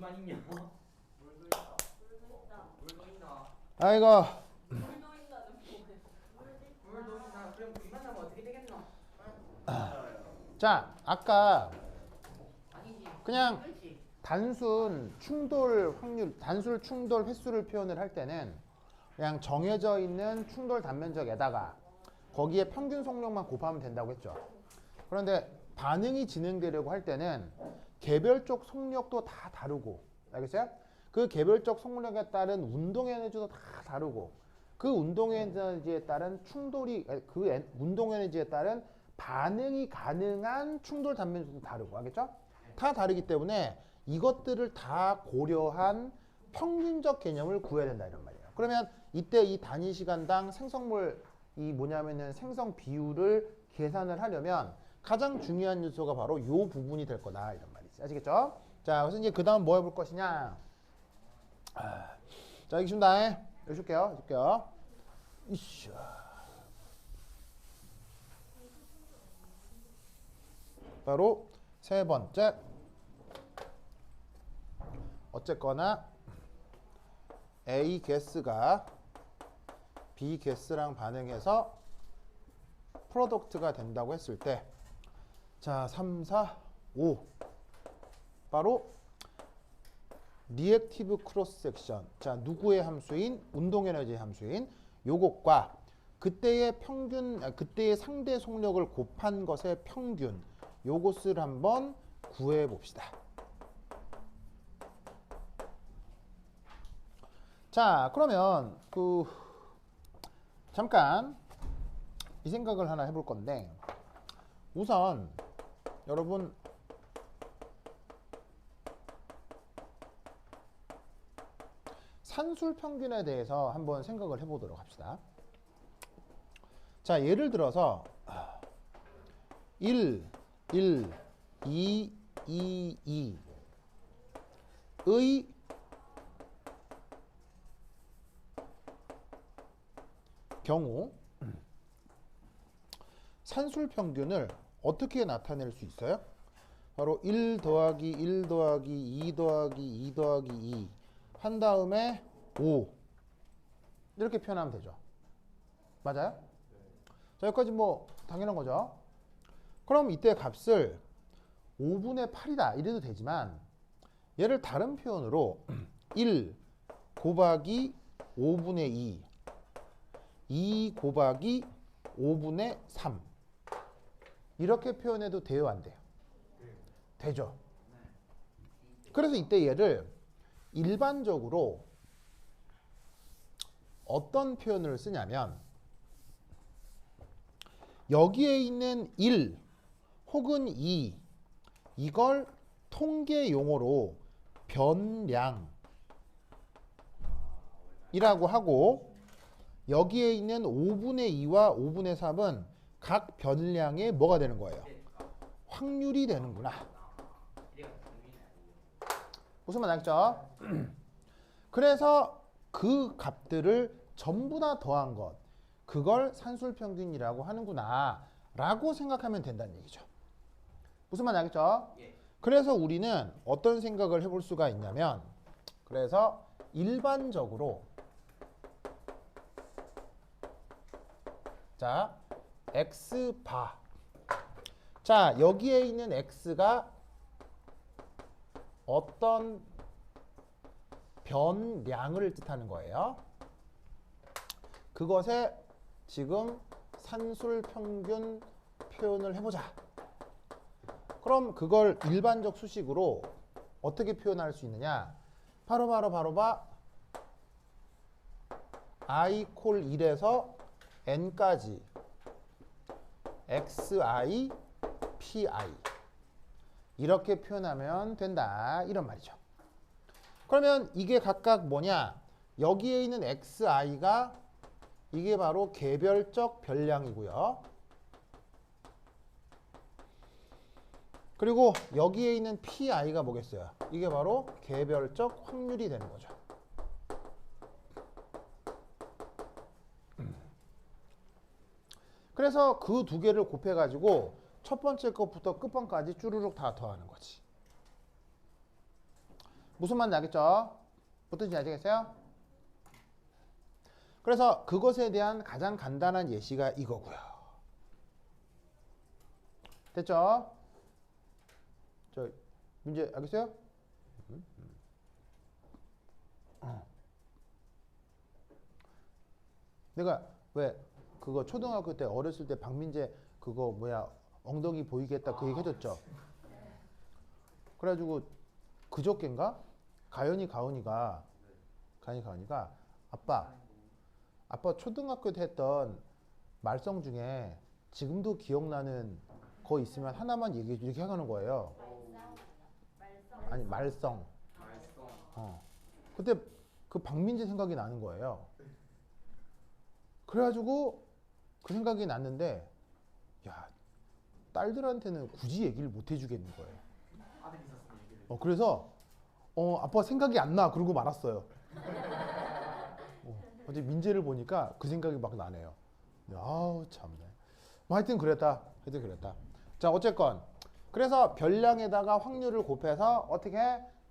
만 있냐? 물도 있다. 물도 있나? 아이고. 물도 있다는 뭐예요? 물도 있나? 그럼 물 만나면 어떻게 되겠노? 자, 아까 아니지. 그냥 그렇지. 단순 충돌 확률, 단순 충돌 횟수를 표현을 할 때는 그냥 정해져 있는 충돌 단면적에다가 거기에 평균 속력만 곱하면 된다고 했죠. 그런데 반응이 진행되려고 할 때는 개별적 속력도 다 다르고, 알겠어요? 그 개별적 속력에 따른 운동 에너지도 다 다르고, 그 운동 에너지에 따른 충돌이, 운동 에너지에 따른 반응이 가능한 충돌 단면적도 다르고, 알겠죠? 다 다르기 때문에 이것들을 다 고려한 평균적 개념을 구해야 된다 이런 말이에요. 그러면 이때 이 단위 시간당 생성물 이 뭐냐면은 생성 비율을 계산을 하려면 가장 중요한 요소가 바로 이 부분이 될 거다 이런 말이지. 아시겠죠? 자, 그래서 이제 그 다음 뭐 해볼 것이냐? 자, 여기 줍니다. 여기 줄게요. 이씨. 바로 세 번째. 어쨌거나 A 가스가 B 가스랑 반응해서 프로덕트가 된다고 했을 때, 자, 3, 4, 5 바로 리액티브 크로스 섹션. 자, 누구의 함수인 운동 에너지의 함수인 요것과 그때의 평균, 그때의 상대 속력을 곱한 것의 평균, 요것을 한번 구해 봅시다. 자, 그러면 잠깐 이 생각을 하나 해볼 건데, 우선 여러분 산술 평균에 대해서 한번 생각을 해보도록 합시다. 자, 예를 들어서 1, 1, 2, 2, 2의 경우 산술 평균을 어떻게 나타낼 수 있어요? 바로 1 더하기 1 더하기 2 더하기 2 더하기 2 한 다음에 5 이렇게 표현하면 되죠. 맞아요? 자, 여기까지 뭐 당연한 거죠. 그럼 이때 값을 5분의 8이다 이래도 되지만, 얘를 다른 표현으로 1 곱하기 5분의 2 2 곱하기 5분의 3 이렇게 표현해도 돼요, 안 돼요? 되죠. 그래서 이때 얘를 일반적으로 어떤 표현을 쓰냐면, 여기에 있는 1 혹은 2 이걸 통계 용어로 변량이라고 하고, 여기에 있는 5분의 2와 5분의 3은 각 변량의 뭐가 되는 거예요? 확률이 되는구나. 무슨 말 알겠죠? 그래서 그 값들을 전부 다 더한 것, 그걸 산술평균이라고 하는구나 라고 생각하면 된다는 얘기죠. 무슨 말 알겠죠? 그래서 우리는 어떤 생각을 해볼 수가 있냐면, 그래서 일반적으로 자, X바. 자, 여기에 있는 X가 어떤 변량을 뜻하는 거예요. 그것에 지금 산술 평균 표현을 해보자. 그럼 그걸 일반적 수식으로 어떻게 표현할 수 있느냐? 바로 I 콜 1에서 n까지 xi, pi 이렇게 표현하면 된다 이런 말이죠. 그러면 이게 각각 뭐냐? 여기에 있는 xi가 이게 바로 개별적 변량이고요. 그리고 여기에 있는 pi가 뭐겠어요? 이게 바로 개별적 확률이 되는 거죠. 그래서 그 두 개를 곱해가지고 첫 번째 것부터 끝번까지 쭈루룩 다 더하는 거지. 무슨 말인지 알겠죠? 무슨 뜻인지 아시겠어요? 그래서 그것에 대한 가장 간단한 예시가 이거고요. 됐죠? 저 문제 알겠어요? 내가 왜 그거 초등학교 때 어렸을 때 박민재 그거 뭐야 엉덩이 보이겠다 그 얘기 해줬죠? 그래가지고 그저께인가 가은이가 아빠 초등학교 때 했던 말썽 중에 지금도 기억나는 거 있으면 하나만 얘기해 줘 이렇게 하는 거예요. 아니 말썽. 그때 그 박민재 생각이 나는 거예요. 그래가지고 그 생각이 났는데 야 딸들한테는 굳이 얘기를 못 해주겠는 거예요. 아들 있었으면 얘기를. 그래서 아빠 생각이 안 나 그러고 말았어요. 어제 민재를 보니까 그 생각이 막 나네요. 아우 참네. 뭐 하여튼 그랬다. 자 어쨌건 그래서 별량에다가 확률을 곱해서 어떻게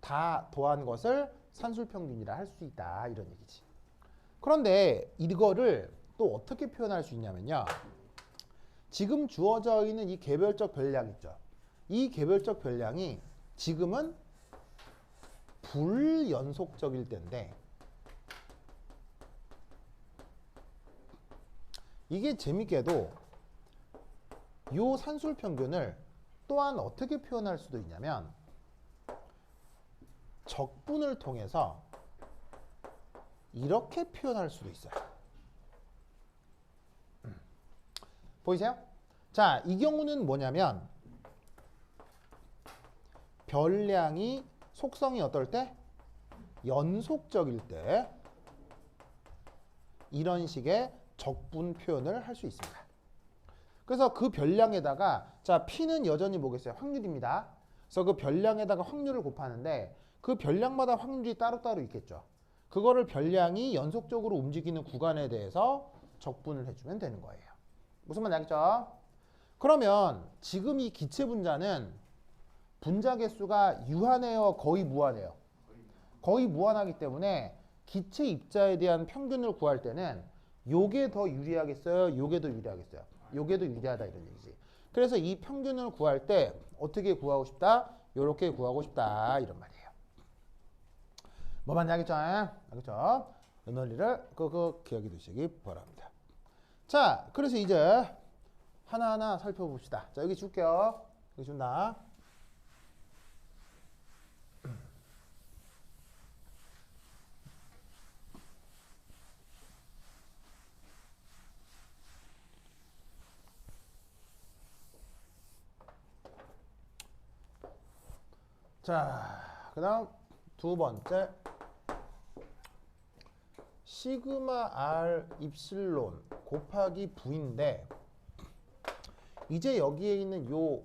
다 더한 것을 산술평균이라 할 수 있다 이런 얘기지. 그런데 이거를 또 어떻게 표현할 수 있냐면요. 지금 주어져 있는 이 개별적 별량 있죠. 이 개별적 별량이 지금은 불연속적일 때인데 이게 재밌게도 요 산술평균을 또한 어떻게 표현할 수도 있냐면 적분을 통해서 이렇게 표현할 수도 있어요. 보이세요? 자, 이 경우는 뭐냐면 별량이 속성이 어떨 때? 연속적일 때 이런 식의 적분 표현을 할 수 있습니다. 그래서 그 별량에다가 자 P는 여전히 뭐겠어요? 확률입니다. 그래서 그 별량에다가 확률을 곱하는데 그 별량마다 확률이 따로따로 있겠죠. 그거를 별량이 연속적으로 움직이는 구간에 대해서 적분을 해주면 되는 거예요. 무슨 말인지 알겠죠? 그러면 지금 이 기체 분자는 분자 개수가 유한해요? 거의 무한해요? 거의 무한하기 때문에 기체 입자에 대한 평균을 구할 때는 요게 더 유리하겠어요? 요게 더 유리하겠어요? 요게 더 유리하다 이런 얘기지. 그래서 이 평균을 구할 때 어떻게 구하고 싶다? 요렇게 구하고 싶다 이런 말이에요. 뭐 맞냐 알겠죠? 알겠죠? 이 논리를 그 기억해 두시기 바랍니다. 자, 그래서 이제 하나하나 살펴봅시다. 자, 여기 줄게요. 여기 준다. 자, 그 다음 두 번째 시그마 R 입실론 곱하기 V인데 이제 여기에 있는 요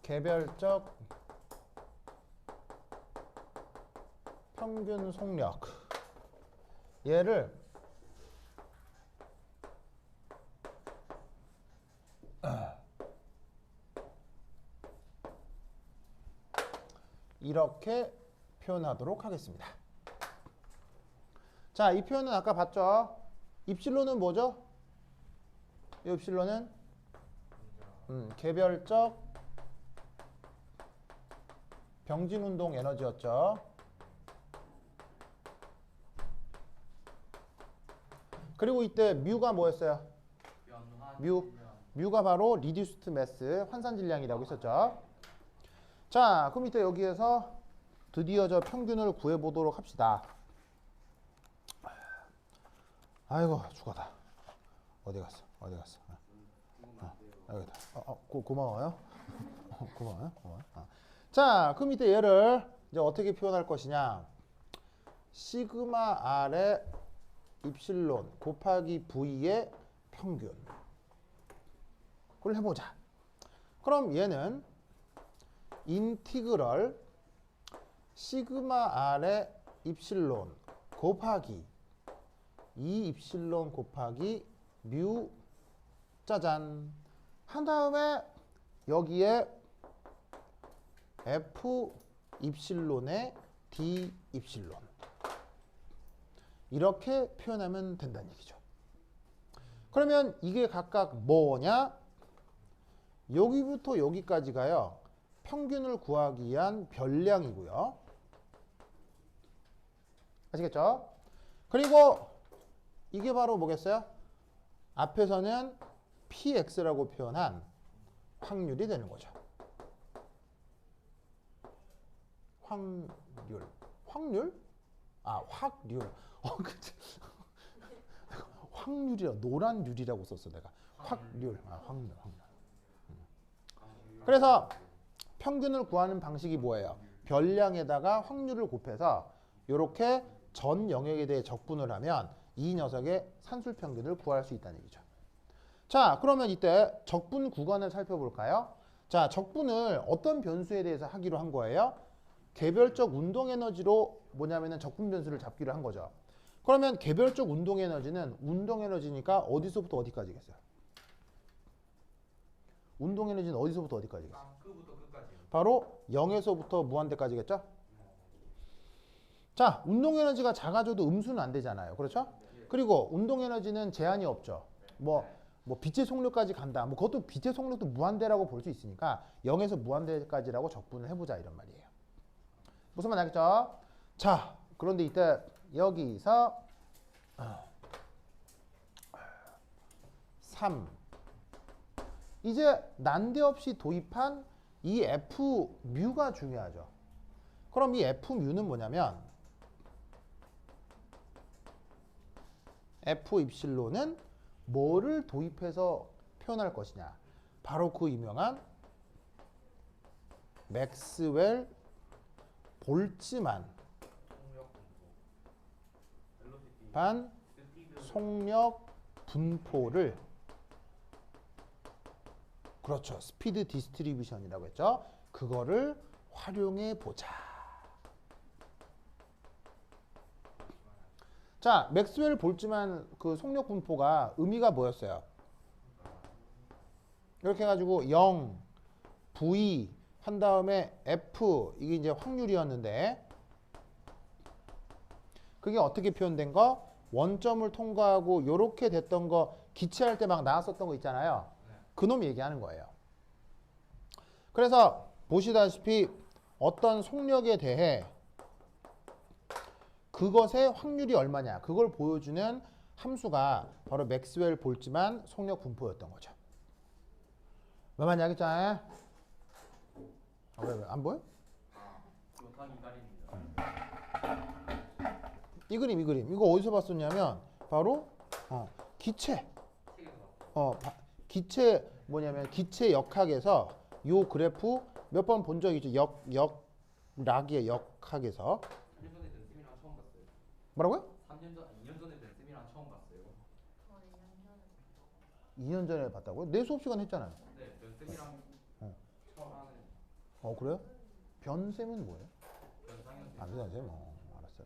개별적 평균 속력 얘를 이렇게 표현하도록 하겠습니다. 자, 이 표현은 아까 봤죠? 입실론은 뭐죠? 이 입실론은 개별적 병진운동 에너지였죠. 그리고 이때 뮤가 뭐였어요? 뮤가 바로 리듀스트 매스 환산 질량이라고 했었죠. 자, 그럼 이때 여기에서 드디어 저 평균을 구해보도록 합시다. 아이고 죽었다. 어디 갔어? 여기다. 고마워요. 고마워요. 자, 그럼 이때 얘를 이제 어떻게 표현할 것이냐? 시그마 R의 입실론 곱하기 V의 평균. 그걸 해보자. 그럼 얘는 인티그럴 시그마 R의 입실론 곱하기 2 입실론 곱하기 뮤 짜잔 한 다음에 여기에 F 입실론에 D 입실론 이렇게 표현하면 된다는 얘기죠. 그러면 이게 각각 뭐냐? 여기부터 여기까지가요. 평균을 구하기 위한 별량이고요. 아시겠죠? 그리고 이게 바로 뭐겠어요? 앞에서는 px라고 표현한 확률이 되는 거죠. 확률. 확률? 아, 확률. 그치. 확률이라 노란 률이라고 썼어 내가. 확률. 아, 확률. 그래서 평균을 구하는 방식이 뭐예요? 별량에다가 확률을 곱해서 이렇게 전 영역에 대해 적분을 하면 이 녀석의 산술 평균을 구할 수 있다는 얘기죠. 자, 그러면 이때 적분 구간을 살펴볼까요? 자, 적분을 어떤 변수에 대해서 하기로 한 거예요? 개별적 운동 에너지로 뭐냐면은 적분 변수를 잡기로 한 거죠. 그러면 개별적 운동 에너지는 운동 에너지니까 어디서부터 어디까지겠어요? 운동 에너지는 어디서부터 어디까지겠어요? 끝부터 끝까지요. 바로 0에서부터 무한대까지겠죠? 자, 운동 에너지가 작아져도 음수는 안 되잖아요. 그렇죠? 그리고 운동 에너지는 제한이 없죠. 뭐 빛의 속력까지 간다. 뭐 그것도 빛의 속력도 무한대라고 볼 수 있으니까 0에서 무한대까지라고 적분을 해보자 이런 말이에요. 무슨 말 알겠죠? 자, 그런데 이때 여기서 3 이제 난데없이 도입한 이 F 뮤가 중요하죠. 그럼 이 F 뮤는 뭐냐면 F 입실론은 뭐를 도입해서 표현할 것이냐. 바로 그 유명한 맥스웰 볼츠만 반 속력 분포를 그렇죠. 스피드 디스트리뷰션이라고 했죠. 그거를 활용해 보자. 자, 맥스웰 볼츠만 그 속력 분포가 의미가 뭐였어요? 이렇게 해가지고 0, V 한 다음에 F 이게 이제 확률이었는데 그게 어떻게 표현된 거? 원점을 통과하고 요렇게 됐던 거 기체할 때 막 나왔었던 거 있잖아요. 그놈 얘기하는 거예요. 그래서 보시다시피 어떤 속력에 대해 그것의 확률이 얼마냐 그걸 보여주는 함수가 바로 맥스웰 볼츠만 속력 분포였던 거죠. 왜 많이 알겠잖아요? 왜? 안 보여? 못하기 가립니다. 이 그림 이거 어디서 봤었냐면 바로 기체 기체 뭐냐면 기체 역학에서 요 그래프 몇 번 본 적 있죠. 역락의 역학에서 3년 전에 된 쌤이랑 처음 봤어요. 뭐라고요? 2년 전에 된 쌤이랑 처음 봤어요. 2년 전에 봤다고요? 내 수업 시간 했잖아요. 네, 된 쌤이랑 처음 하는 그래요? 변쌤은 뭐예요? 변상현 쌤. 변쌤. 알았어.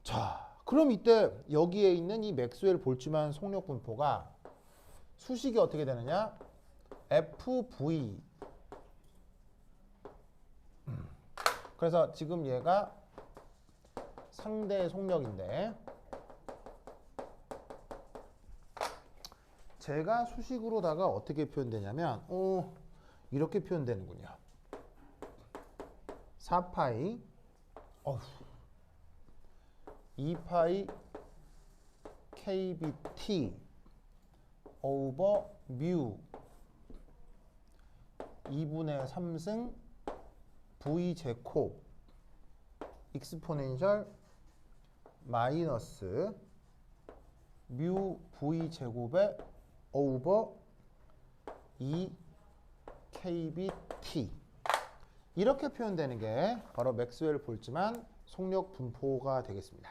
자, 그럼 이때 여기에 있는 이 맥스웰 볼츠만 속력 분포가 수식이 어떻게 되느냐? FV. 그래서 지금 얘가 상대 속력인데 제가 수식으로다가 어떻게 표현되냐면 이렇게 표현되는군요. 4파이 2파이 kbt 오버 뮤 2분의 3승 v 제곱 익스포넨셜 마이너스 뮤 v 제곱의 오버 2 kbt 이렇게 표현되는 게 바로 맥스웰 볼츠만 속력 분포가 되겠습니다.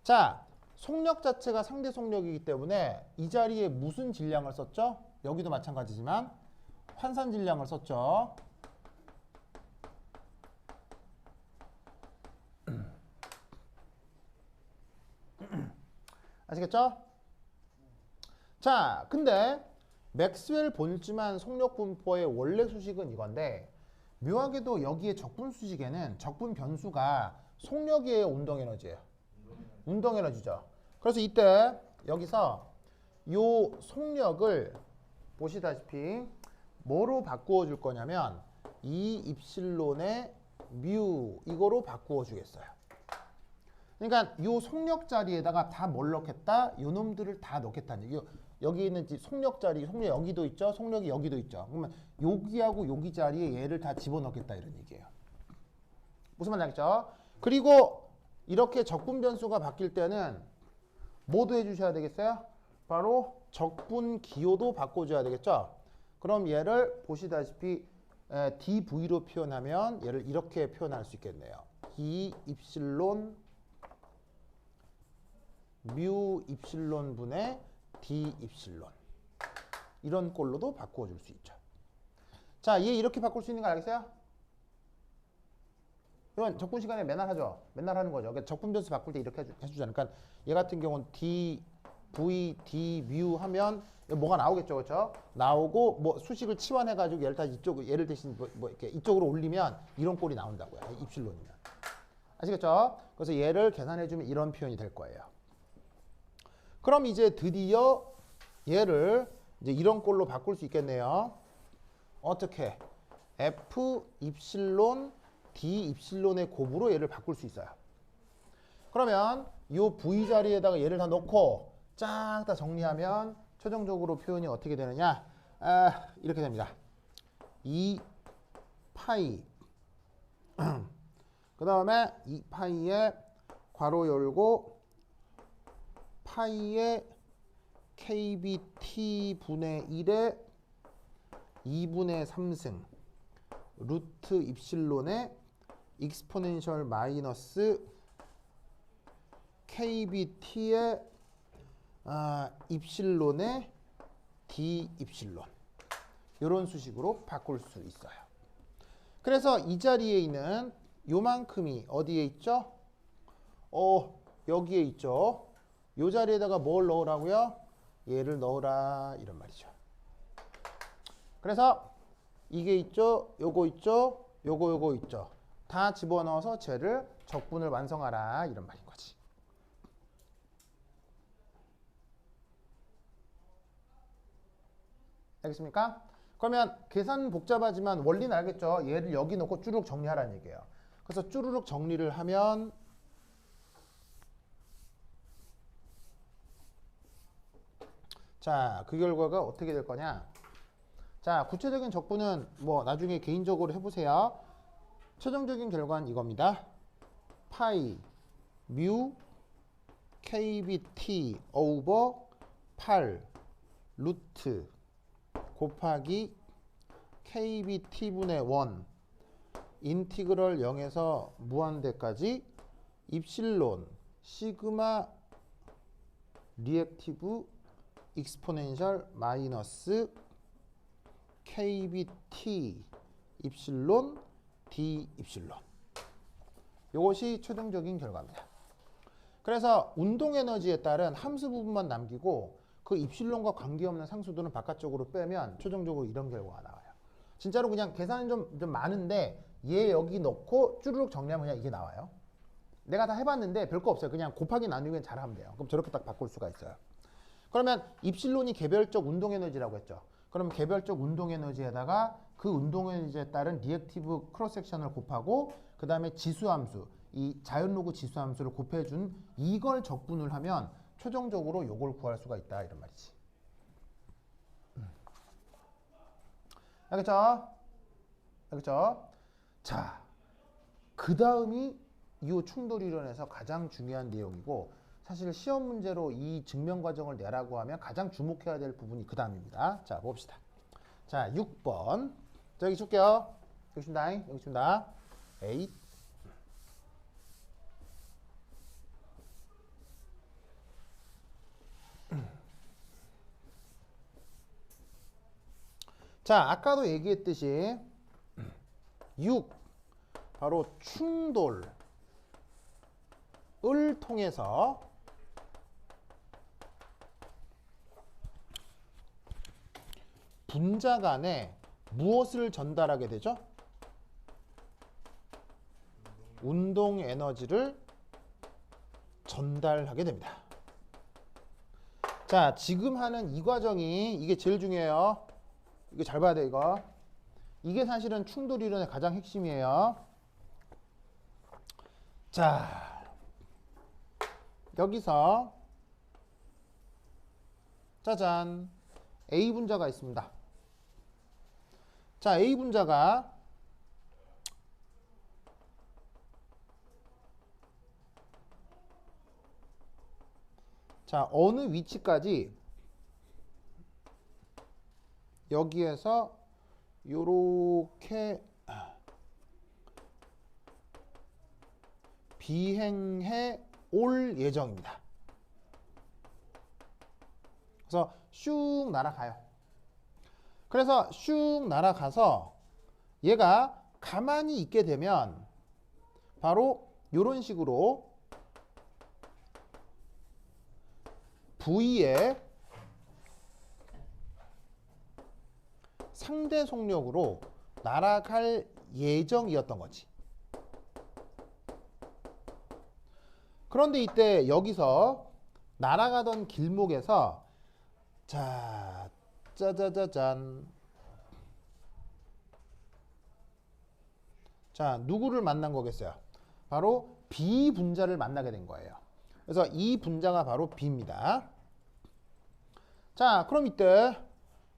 자, 속력 자체가 상대 속력이기 때문에 이 자리에 무슨 질량을 썼죠? 여기도 마찬가지지만 환산 질량을 썼죠. 아시겠죠? 자, 근데 맥스웰 본즈만 속력 분포의 원래 수식은 이건데 묘하게도 여기에 적분 수식에는 적분 변수가 속력이에요, 운동 에너지예요? 운동 에너지죠. 그래서 이때 여기서 요 속력을 보시다시피 뭐로 바꾸어 줄 거냐면 2 입실론의 뮤 이거로 바꾸어 주겠어요. 그러니까 요 속력 자리에다가 다 뭘 넣겠다? 요 놈들을 다 넣겠다는 얘기예요. 여기 있는 속력 자리, 속력 여기도 있죠. 속력이 여기도 있죠. 그러면 여기하고 여기 자리에 얘를 다 집어넣겠다 이런 얘기예요. 무슨 말인지 알겠죠? 그리고 이렇게 적분 변수가 바뀔 때는 뭐도 해주셔야 되겠어요? 바로 적분 기호도 바꿔줘야 되겠죠? 그럼 얘를 보시다시피 dv로 표현하면 얘를 이렇게 표현할 수 있겠네요. 2 입실론 뮤 입실론 분의 d 입실론 이런 꼴로도 바꾸어 줄 수 있죠. 자, 얘 이렇게 바꿀 수 있는 거 알겠어요? 이건 적분 시간에 맨날 하죠. 맨날 하는 거죠. 그러니까 적분 변수 바꿀 때 이렇게 해주잖아요. 그러니까 얘 같은 경우는 d v d 뮤 하면 뭐가 나오겠죠, 그렇죠? 나오고 뭐 수식을 치환해가지고 얘를 다 이쪽 얘를 대신 뭐 이렇게 이쪽으로 올리면 이런 꼴이 나온다고요. 입실론이면 아시겠죠? 그래서 얘를 계산해주면 이런 표현이 될 거예요. 그럼 이제 드디어 얘를 이제 이런 꼴로 바꿀 수 있겠네요. 어떻게? F 입실론 D 입실론의 곱으로 얘를 바꿀 수 있어요. 그러면 이 V 자리에다가 얘를 다 넣고 쫙 다 정리하면 최종적으로 표현이 어떻게 되느냐? 이렇게 됩니다. 2 파이 그 다음에 2 파이에 괄호 열고 파이의 kbt 분의 1에 2분의 3승 루트 입실론의 익스포넨셜 마이너스 kbt의 입실론의 d 입실론 이런 수식으로 바꿀 수 있어요. 그래서 이 자리에 있는 요만큼이 어디에 있죠? 여기에 있죠. 요 자리에다가 뭘 넣으라고요? 얘를 넣으라 이런 말이죠. 그래서 이게 있죠, 요거 있죠, 요거 있죠. 다 집어넣어서 쟤를 적분을 완성하라 이런 말인 거지. 알겠습니까? 그러면 계산 복잡하지만 원리는 알겠죠? 얘를 여기 놓고 쭈르륵 정리하라는 얘기예요. 그래서 쭈르륵 정리를 하면 자, 그 결과가 어떻게 될 거냐? 자, 구체적인 적분은 뭐 나중에 개인적으로 해보세요. 최종적인 결과는 이겁니다. 파이 뮤 kbt 오버 8 루트 곱하기 kbt분의 1 인티그럴 0에서 무한대까지 입실론 시그마 리액티브 익스포넨셜 마이너스 kbt 입실론 d 입실론 이것이 최종적인 결과입니다. 그래서 운동 에너지에 따른 함수 부분만 남기고 그 입실론과 관계없는 상수들은 바깥쪽으로 빼면 최종적으로 이런 결과가 나와요. 진짜로 그냥 계산은 좀 많은데 얘 여기 넣고 쭈르륵 정리하면 그냥 이게 나와요. 내가 다 해봤는데 별거 없어요. 그냥 곱하기 나누기는 잘하면 돼요. 그럼 저렇게 딱 바꿀 수가 있어요. 그러면 입실론이 개별적 운동 에너지라고 했죠. 그럼 개별적 운동 에너지에다가 그 운동 에너지에 따른 리액티브 크로스 섹션을 곱하고 그 다음에 지수함수, 이 자연로그 지수함수를 곱해준 이걸 적분을 하면 최종적으로 요걸 구할 수가 있다 이런 말이지. 알겠죠? 알겠죠? 자, 그 다음이 이 충돌 이론에서 가장 중요한 내용이고 사실 시험 문제로 이 증명 과정을 내라고 하면 가장 주목해야 될 부분이 그 다음입니다. 자, 봅시다. 자, 6번. 자, 여기 줄게요. 여기 있습니다. 여기 있습니다. 8. 자, 아까도 얘기했듯이 6 바로 충돌을 통해서 분자 간에 무엇을 전달하게 되죠? 운동 에너지를 전달하게 됩니다. 자, 지금 하는 이 과정이 이게 제일 중요해요. 이거 잘 봐야 돼, 이거. 이게 사실은 충돌 이론의 가장 핵심이에요. 자, 여기서 짜잔, A 분자가 있습니다. 자, A 분자가 자, 어느 위치까지 여기에서 요렇게 비행해 올 예정입니다. 그래서 슉 날아가요. 그래서 슉 날아가서 얘가 가만히 있게 되면 바로 이런 식으로 V의 상대 속력으로 날아갈 예정이었던 거지. 그런데 이때 여기서 날아가던 길목에서 자, 짜자자잔. 자, 누구를 만난 거겠어요? 바로 B 분자를 만나게 된 거예요. 그래서 이 분자가 바로 B입니다. 자, 그럼 이때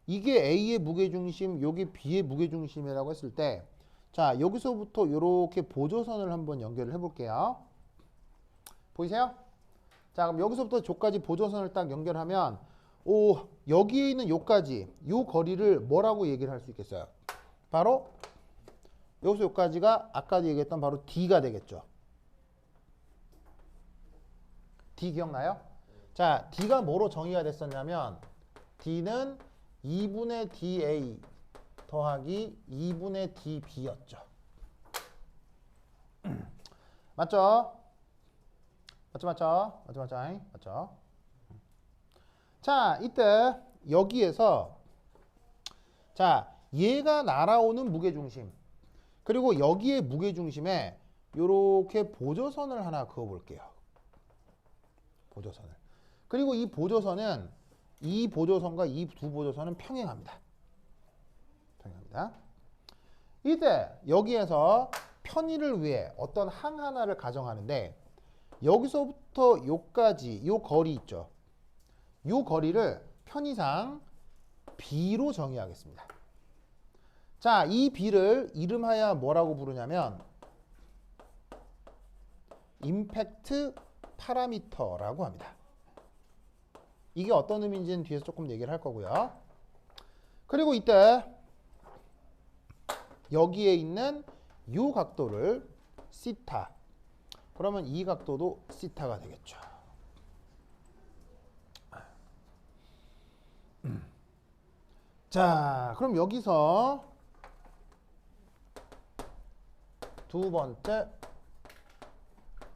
이게 A의 무게중심, 여기 B의 무게중심이라고 했을 때, 자, 여기서부터 이렇게 보조선을 한번 연결을 해볼게요. 보이세요? 자, 그럼 여기서부터 저까지 보조선을 딱 연결하면, 오, 여기에 있는 요까지, 요 거리를 뭐라고 얘기를 할 수 있겠어요? 바로 여기서 요까지가 아까도 얘기했던 바로 D가 되겠죠. D 기억나요? 자, D가 뭐로 정의가 됐었냐면 D는 2분의 DA 더하기 2분의 DB였죠. 맞죠? 맞죠? 자, 이때 여기에서 자, 얘가 날아오는 무게중심 그리고 여기에 무게중심에 요렇게 보조선을 하나 그어볼게요. 보조선을. 그리고 이 보조선은 이 보조선과 이 두 보조선은 평행합니다. 이때 여기에서 편의를 위해 어떤 항 하나를 가정하는데 여기서부터 요까지 요 거리 있죠. 요 거리를 편의상 B로 정의하겠습니다. 자, 이 B를 이름하여 뭐라고 부르냐면 임팩트 파라미터라고 합니다. 이게 어떤 의미인지는 뒤에서 조금 얘기를 할 거고요. 그리고 이때 여기에 있는 이 각도를 시타. 그러면 이 각도도 시타가 되겠죠. 자, 그럼 여기서 두 번째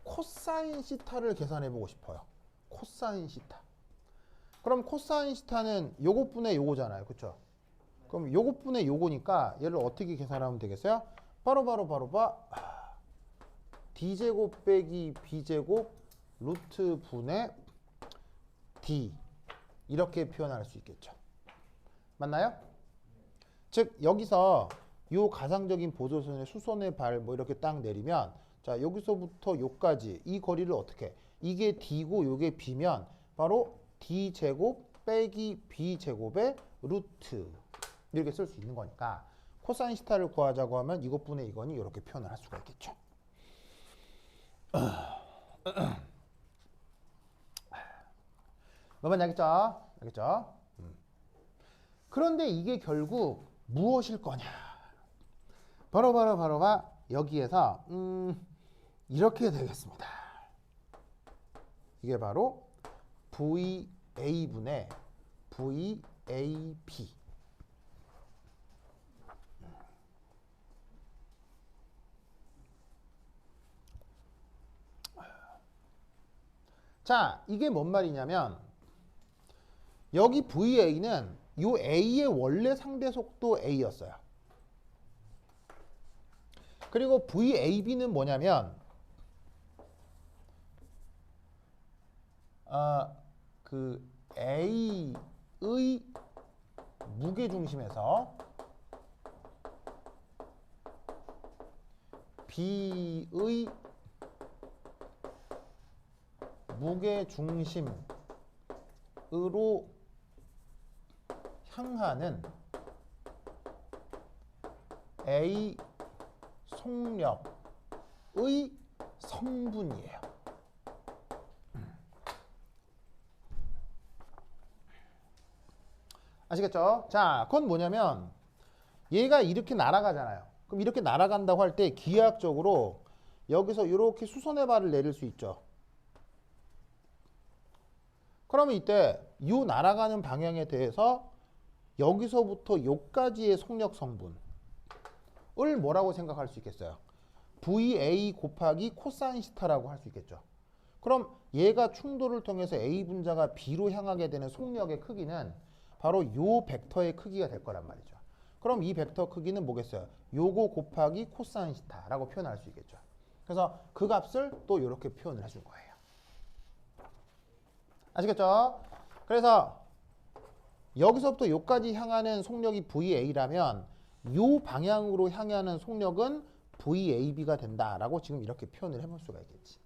코사인 시타를 계산해 보고 싶어요. 코사인 시타. 그럼 코사인 시타는 요것분의 요거잖아요. 그쵸? 그럼 요것분의 요거니까 얘를 어떻게 계산하면 되겠어요? 바로 D제곱 빼기 B제곱 루트 분의 D 이렇게 표현할 수 있겠죠. 맞나요? 즉 여기서 요 가상적인 보조선의 수선의 발 뭐 이렇게 딱 내리면 자, 여기서부터 요까지 이 거리를 어떻게 이게 D고 요게 B면 바로 D제곱 빼기 B제곱의 루트 이렇게 쓸 수 있는 거니까 코사인 시타를 구하자고 하면 이것분의 이거니 이렇게 표현을 할 수가 있겠죠. 뭐만 알겠죠? 그런데 이게 결국 무엇일 거냐? 바로 여기에서 이렇게 되겠습니다. 이게 바로 VA분의 VAB. 자, 이게 뭔 말이냐면 여기 VA는 요 A의 원래 상대 속도 A였어요. 그리고 VAB는 뭐냐면 그 A의 무게중심에서 B의 무게중심으로 향하는 A 속력의 성분이에요. 아시겠죠? 자, 그건 뭐냐면 얘가 이렇게 날아가잖아요. 그럼 이렇게 날아간다고 할 때 기하학적으로 여기서 이렇게 수선의 발을 내릴 수 있죠. 그러면 이때 이 날아가는 방향에 대해서 여기서부터 여기까지의 속력 성분을 뭐라고 생각할 수 있겠어요? VA 곱하기 코사인 시타라고 할 수 있겠죠. 그럼 얘가 충돌을 통해서 A 분자가 B로 향하게 되는 속력의 크기는 바로 요 벡터의 크기가 될 거란 말이죠. 그럼 이 벡터 크기는 뭐겠어요? 요거 곱하기 코사인 시타라고 표현할 수 있겠죠. 그래서 그 값을 또 이렇게 표현을 해준 거예요. 아시겠죠? 그래서 여기서부터 여기까지 향하는 속력이 VA라면 요 방향으로 향하는 속력은 VAB가 된다라고 지금 이렇게 표현을 해볼 수가 있겠지.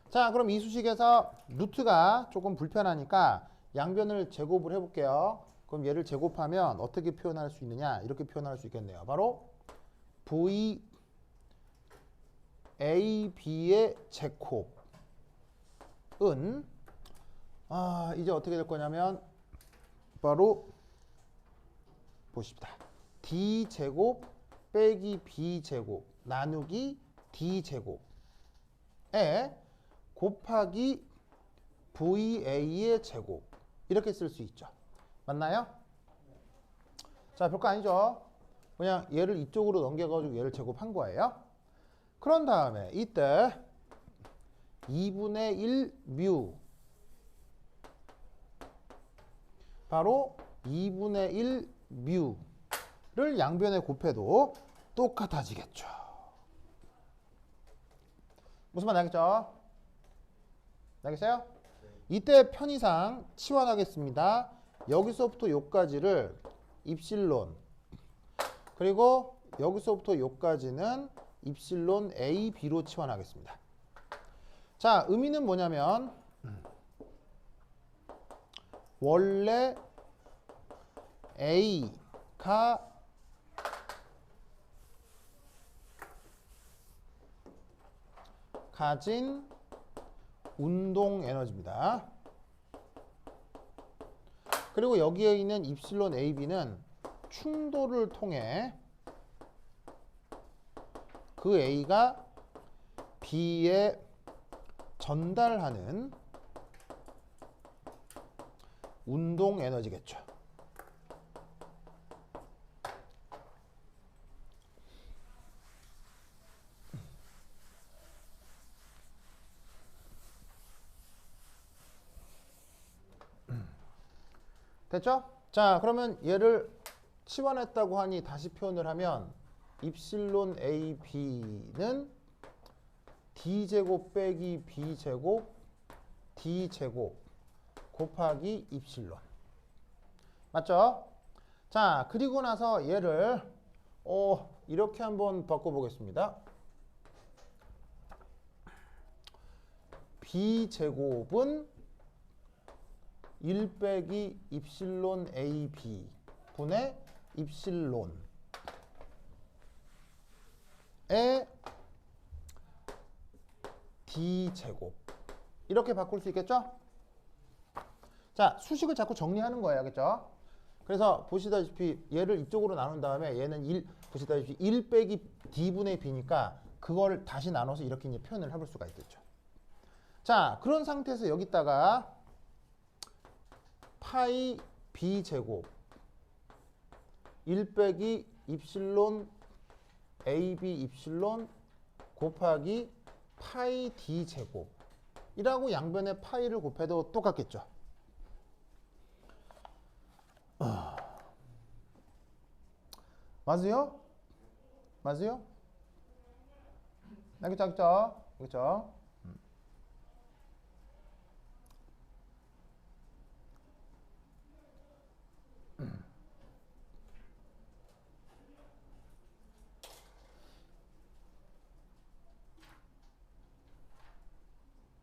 자, 그럼 이 수식에서 루트가 조금 불편하니까 양변을 제곱을 해볼게요. 그럼 얘를 제곱하면 어떻게 표현할 수 있느냐? 이렇게 표현할 수 있겠네요. 바로 VAB의 제곱은 이제 어떻게 될 거냐면 바로 보십시다. D제곱 빼기 B제곱 나누기 D제곱에 곱하기 VA의 제곱 이렇게 쓸 수 있죠. 맞나요? 자, 별거 아니죠. 그냥 얘를 이쪽으로 넘겨가지고 얘를 제곱한 거예요. 그런 다음에 이때 2분의 1 뮤 바로 2분의 1 뮤를 양변에 곱해도 똑같아지겠죠. 무슨 말 알겠죠? 알겠어요? 이때 편의상 치환하겠습니다. 여기서부터 여기까지를 입실론 그리고 여기서부터 여기까지는 입실론 A, B로 치환하겠습니다. 자, 의미는 뭐냐면 원래 A가 가진 운동 에너지입니다. 그리고 여기에 있는 입실론 AB는 충돌을 통해 그 A가 B에 전달하는 운동 에너지겠죠. 됐죠? 자, 그러면 얘를 치환했다고 하니 다시 표현을 하면 입실론 AB는 D제곱 빼기 B제곱 D제곱 곱하기 입실론. 맞죠? 자, 그리고 나서 얘를 이렇게 한번 바꿔보겠습니다. B제곱은 1 빼기 입실론 AB 분의 입실론의 D제곱 이렇게 바꿀 수 있겠죠? 자, 수식을 자꾸 정리하는 거예요. 알겠죠? 그래서 보시다시피 얘를 이쪽으로 나눈 다음에 얘는 1, 보시다시피 1 빼기 D분의 B니까 그걸 다시 나눠서 이렇게 이제 표현을 해볼 수가 있겠죠. 자, 그런 상태에서 여기다가 파이 B제곱 1 빼기 입실론 AB 입실론 곱하기 파이 D제곱 이라고 양변에 파이를 곱해도 똑같겠죠. 맞아요? 맞아요? 그쵸, 그쵸? 그쵸?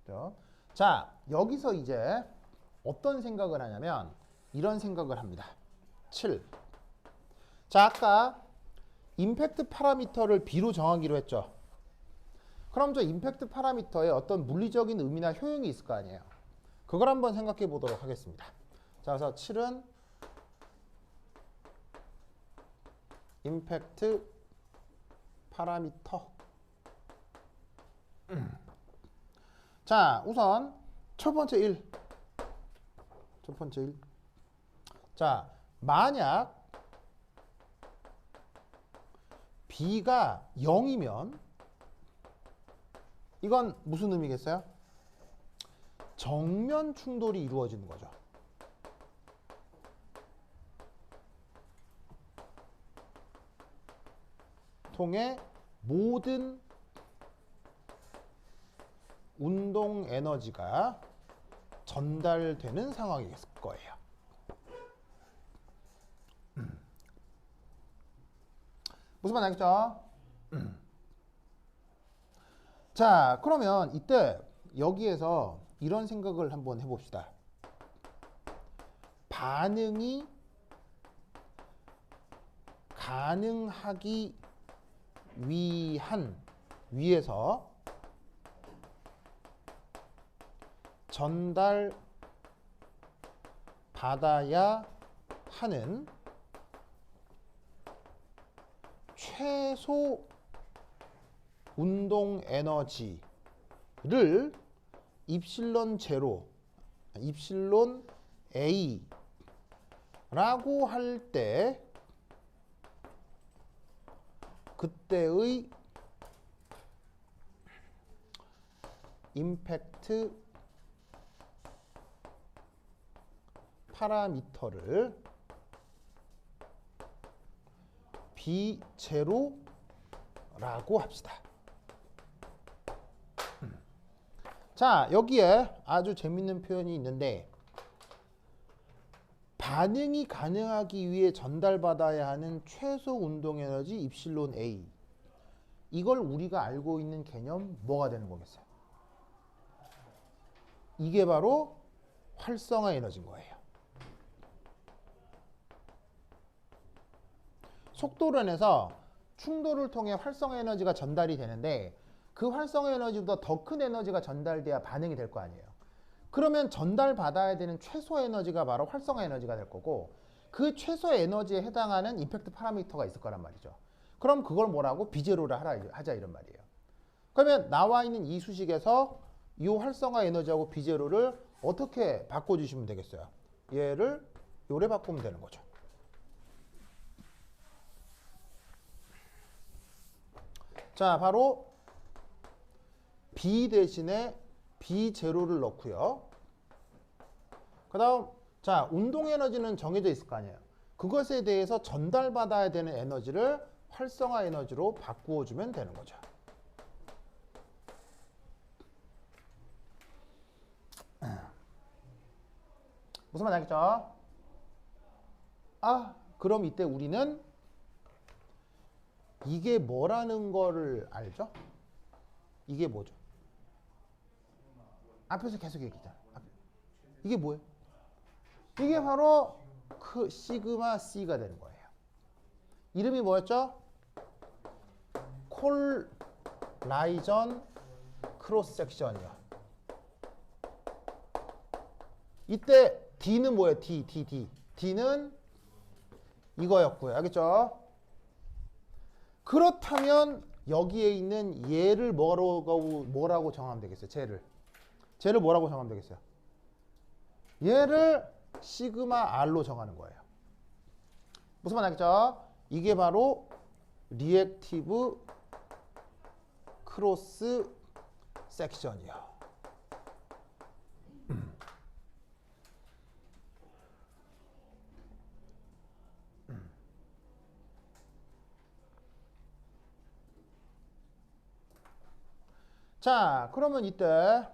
그죠? 자, 여기서 이제 어떤 생각을 하냐면 이런 생각을 합니다. 7. 자, 아까 임팩트 파라미터를 B로 정하기로 했죠. 그럼 저 임팩트 파라미터에 어떤 물리적인 의미나 효용이 있을 거 아니에요. 그걸 한번 생각해 보도록 하겠습니다. 자, 그래서 7은 임팩트 파라미터. 자, 우선 첫 번째 1. 첫 번째 1. 자, 만약 B가 0이면 이건 무슨 의미겠어요? 정면 충돌이 이루어지는 거죠. 통해 모든 운동 에너지가 전달되는 상황일 거예요. 무슨 말 알겠죠? 자, 그러면 이때 여기에서 이런 생각을 한번 해봅시다. 반응이 가능하기 위해서 전달 받아야 하는 최소 운동 에너지를 입실론 제로, 입실론 A라고 할 때 그때의 임팩트 파라미터를 B0라고 합시다. 자, 여기에 아주 재밌는 표현이 있는데 반응이 가능하기 위해 전달받아야 하는 최소 운동 에너지 입실론 A. 이걸 우리가 알고 있는 개념 뭐가 되는 거겠어요? 이게 바로 활성화 에너지인 거예요. 속도론에서 충돌을 통해 활성화 에너지가 전달이 되는데 그 활성화 에너지보다 더 큰 에너지가 전달돼야 반응이 될 거 아니에요. 그러면 전달받아야 되는 최소 에너지가 바로 활성화 에너지가 될 거고 그 최소 에너지에 해당하는 임팩트 파라미터가 있을 거란 말이죠. 그럼 그걸 뭐라고? 비제로를 하자 이런 말이에요. 그러면 나와 있는 이 수식에서 이 활성화 에너지하고 비제로를 어떻게 바꿔주시면 되겠어요? 얘를 요래 바꾸면 되는 거죠. 자, 바로 B 대신에 B0를 넣고요. 그 다음, 자, 운동 에너지는 정해져 있을 거 아니에요. 그것에 대해서 전달받아야 되는 에너지를 활성화 에너지로 바꾸어 주면 되는 거죠. 무슨 말 알겠죠? 아, 그럼 이때 우리는 이게 뭐라는 거를 알죠? 이게 뭐죠? 앞에서 계속 얘기했잖아. 이게 뭐예요? 이게 바로 그 시그마 C가 되는 거예요. 이름이 뭐였죠? 콜라이전 크로스 섹션이요. 이때 D는 뭐예요? D는 이거였고요. 알겠죠? 그렇다면 여기에 있는 얘를 뭐라고 정하면 되겠어요? 쟤를 뭐라고 정하면 되겠어요? 얘를 시그마 R로 정하는 거예요. 무슨 말 알겠죠? 이게 바로 리액티브 크로스 섹션이요. 자, 그러면 이때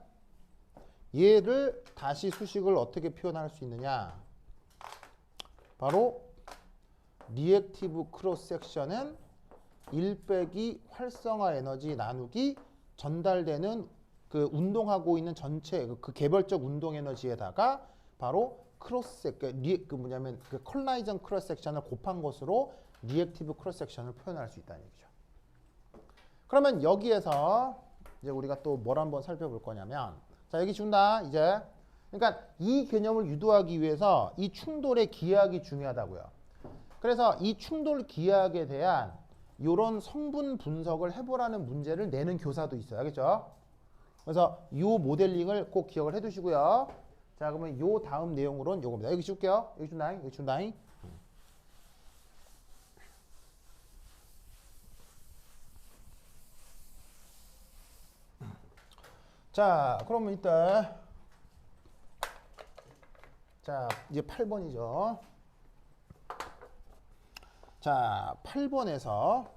얘를 다시 수식을 어떻게 표현할 수 있느냐? 바로 리액티브 크로스 섹션은 1 빼기 활성화 에너지 나누기 전달되는 그 운동하고 있는 전체 그 개별적 운동 에너지에다가 바로 크로스 그 뭐냐면 그 컬라이전 크로스 섹션을 곱한 것으로 리액티브 크로스 섹션을 표현할 수 있다는 얘기죠. 그러면 여기에서 이제 우리가 또 뭘 한번 살펴볼 거냐면 자, 여기 준다. 이제 그러니까 이 개념을 유도하기 위해서 이 충돌의 기하학이 중요하다고요. 그래서 이 충돌 기하학에 대한 이런 성분 분석을 해보라는 문제를 내는 교사도 있어요. 알겠죠? 그래서 이 모델링을 꼭 기억을 해두시고요. 자, 그러면 요 다음 내용으로는 요겁니다. 여기 줄게요. 여기 준다잉. 여기 준다잉. 자, 그러면 이때 자, 이제 8번이죠. 자, 8번에서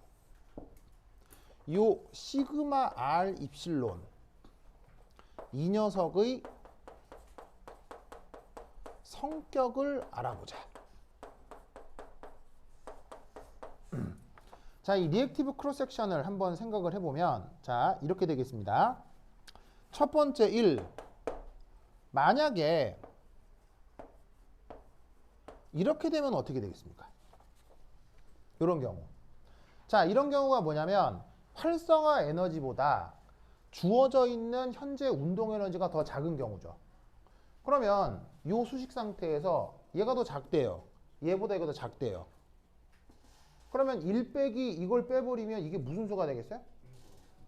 요 시그마 R 입실론 이 녀석의 성격을 알아보자. 자, 이 리액티브 크로스 섹션을 한번 생각을 해보면 자, 이렇게 되겠습니다. 첫 번째 1. 만약에 이렇게 되면 어떻게 되겠습니까? 이런 경우. 자, 이런 경우가 뭐냐면 활성화 에너지보다 주어져 있는 현재 운동 에너지가 더 작은 경우죠. 그러면 이 수식 상태에서 얘가 더 작대요. 얘보다 이거 더 작대요. 그러면 1 빼기 이걸 빼버리면 이게 무슨 수가 되겠어요?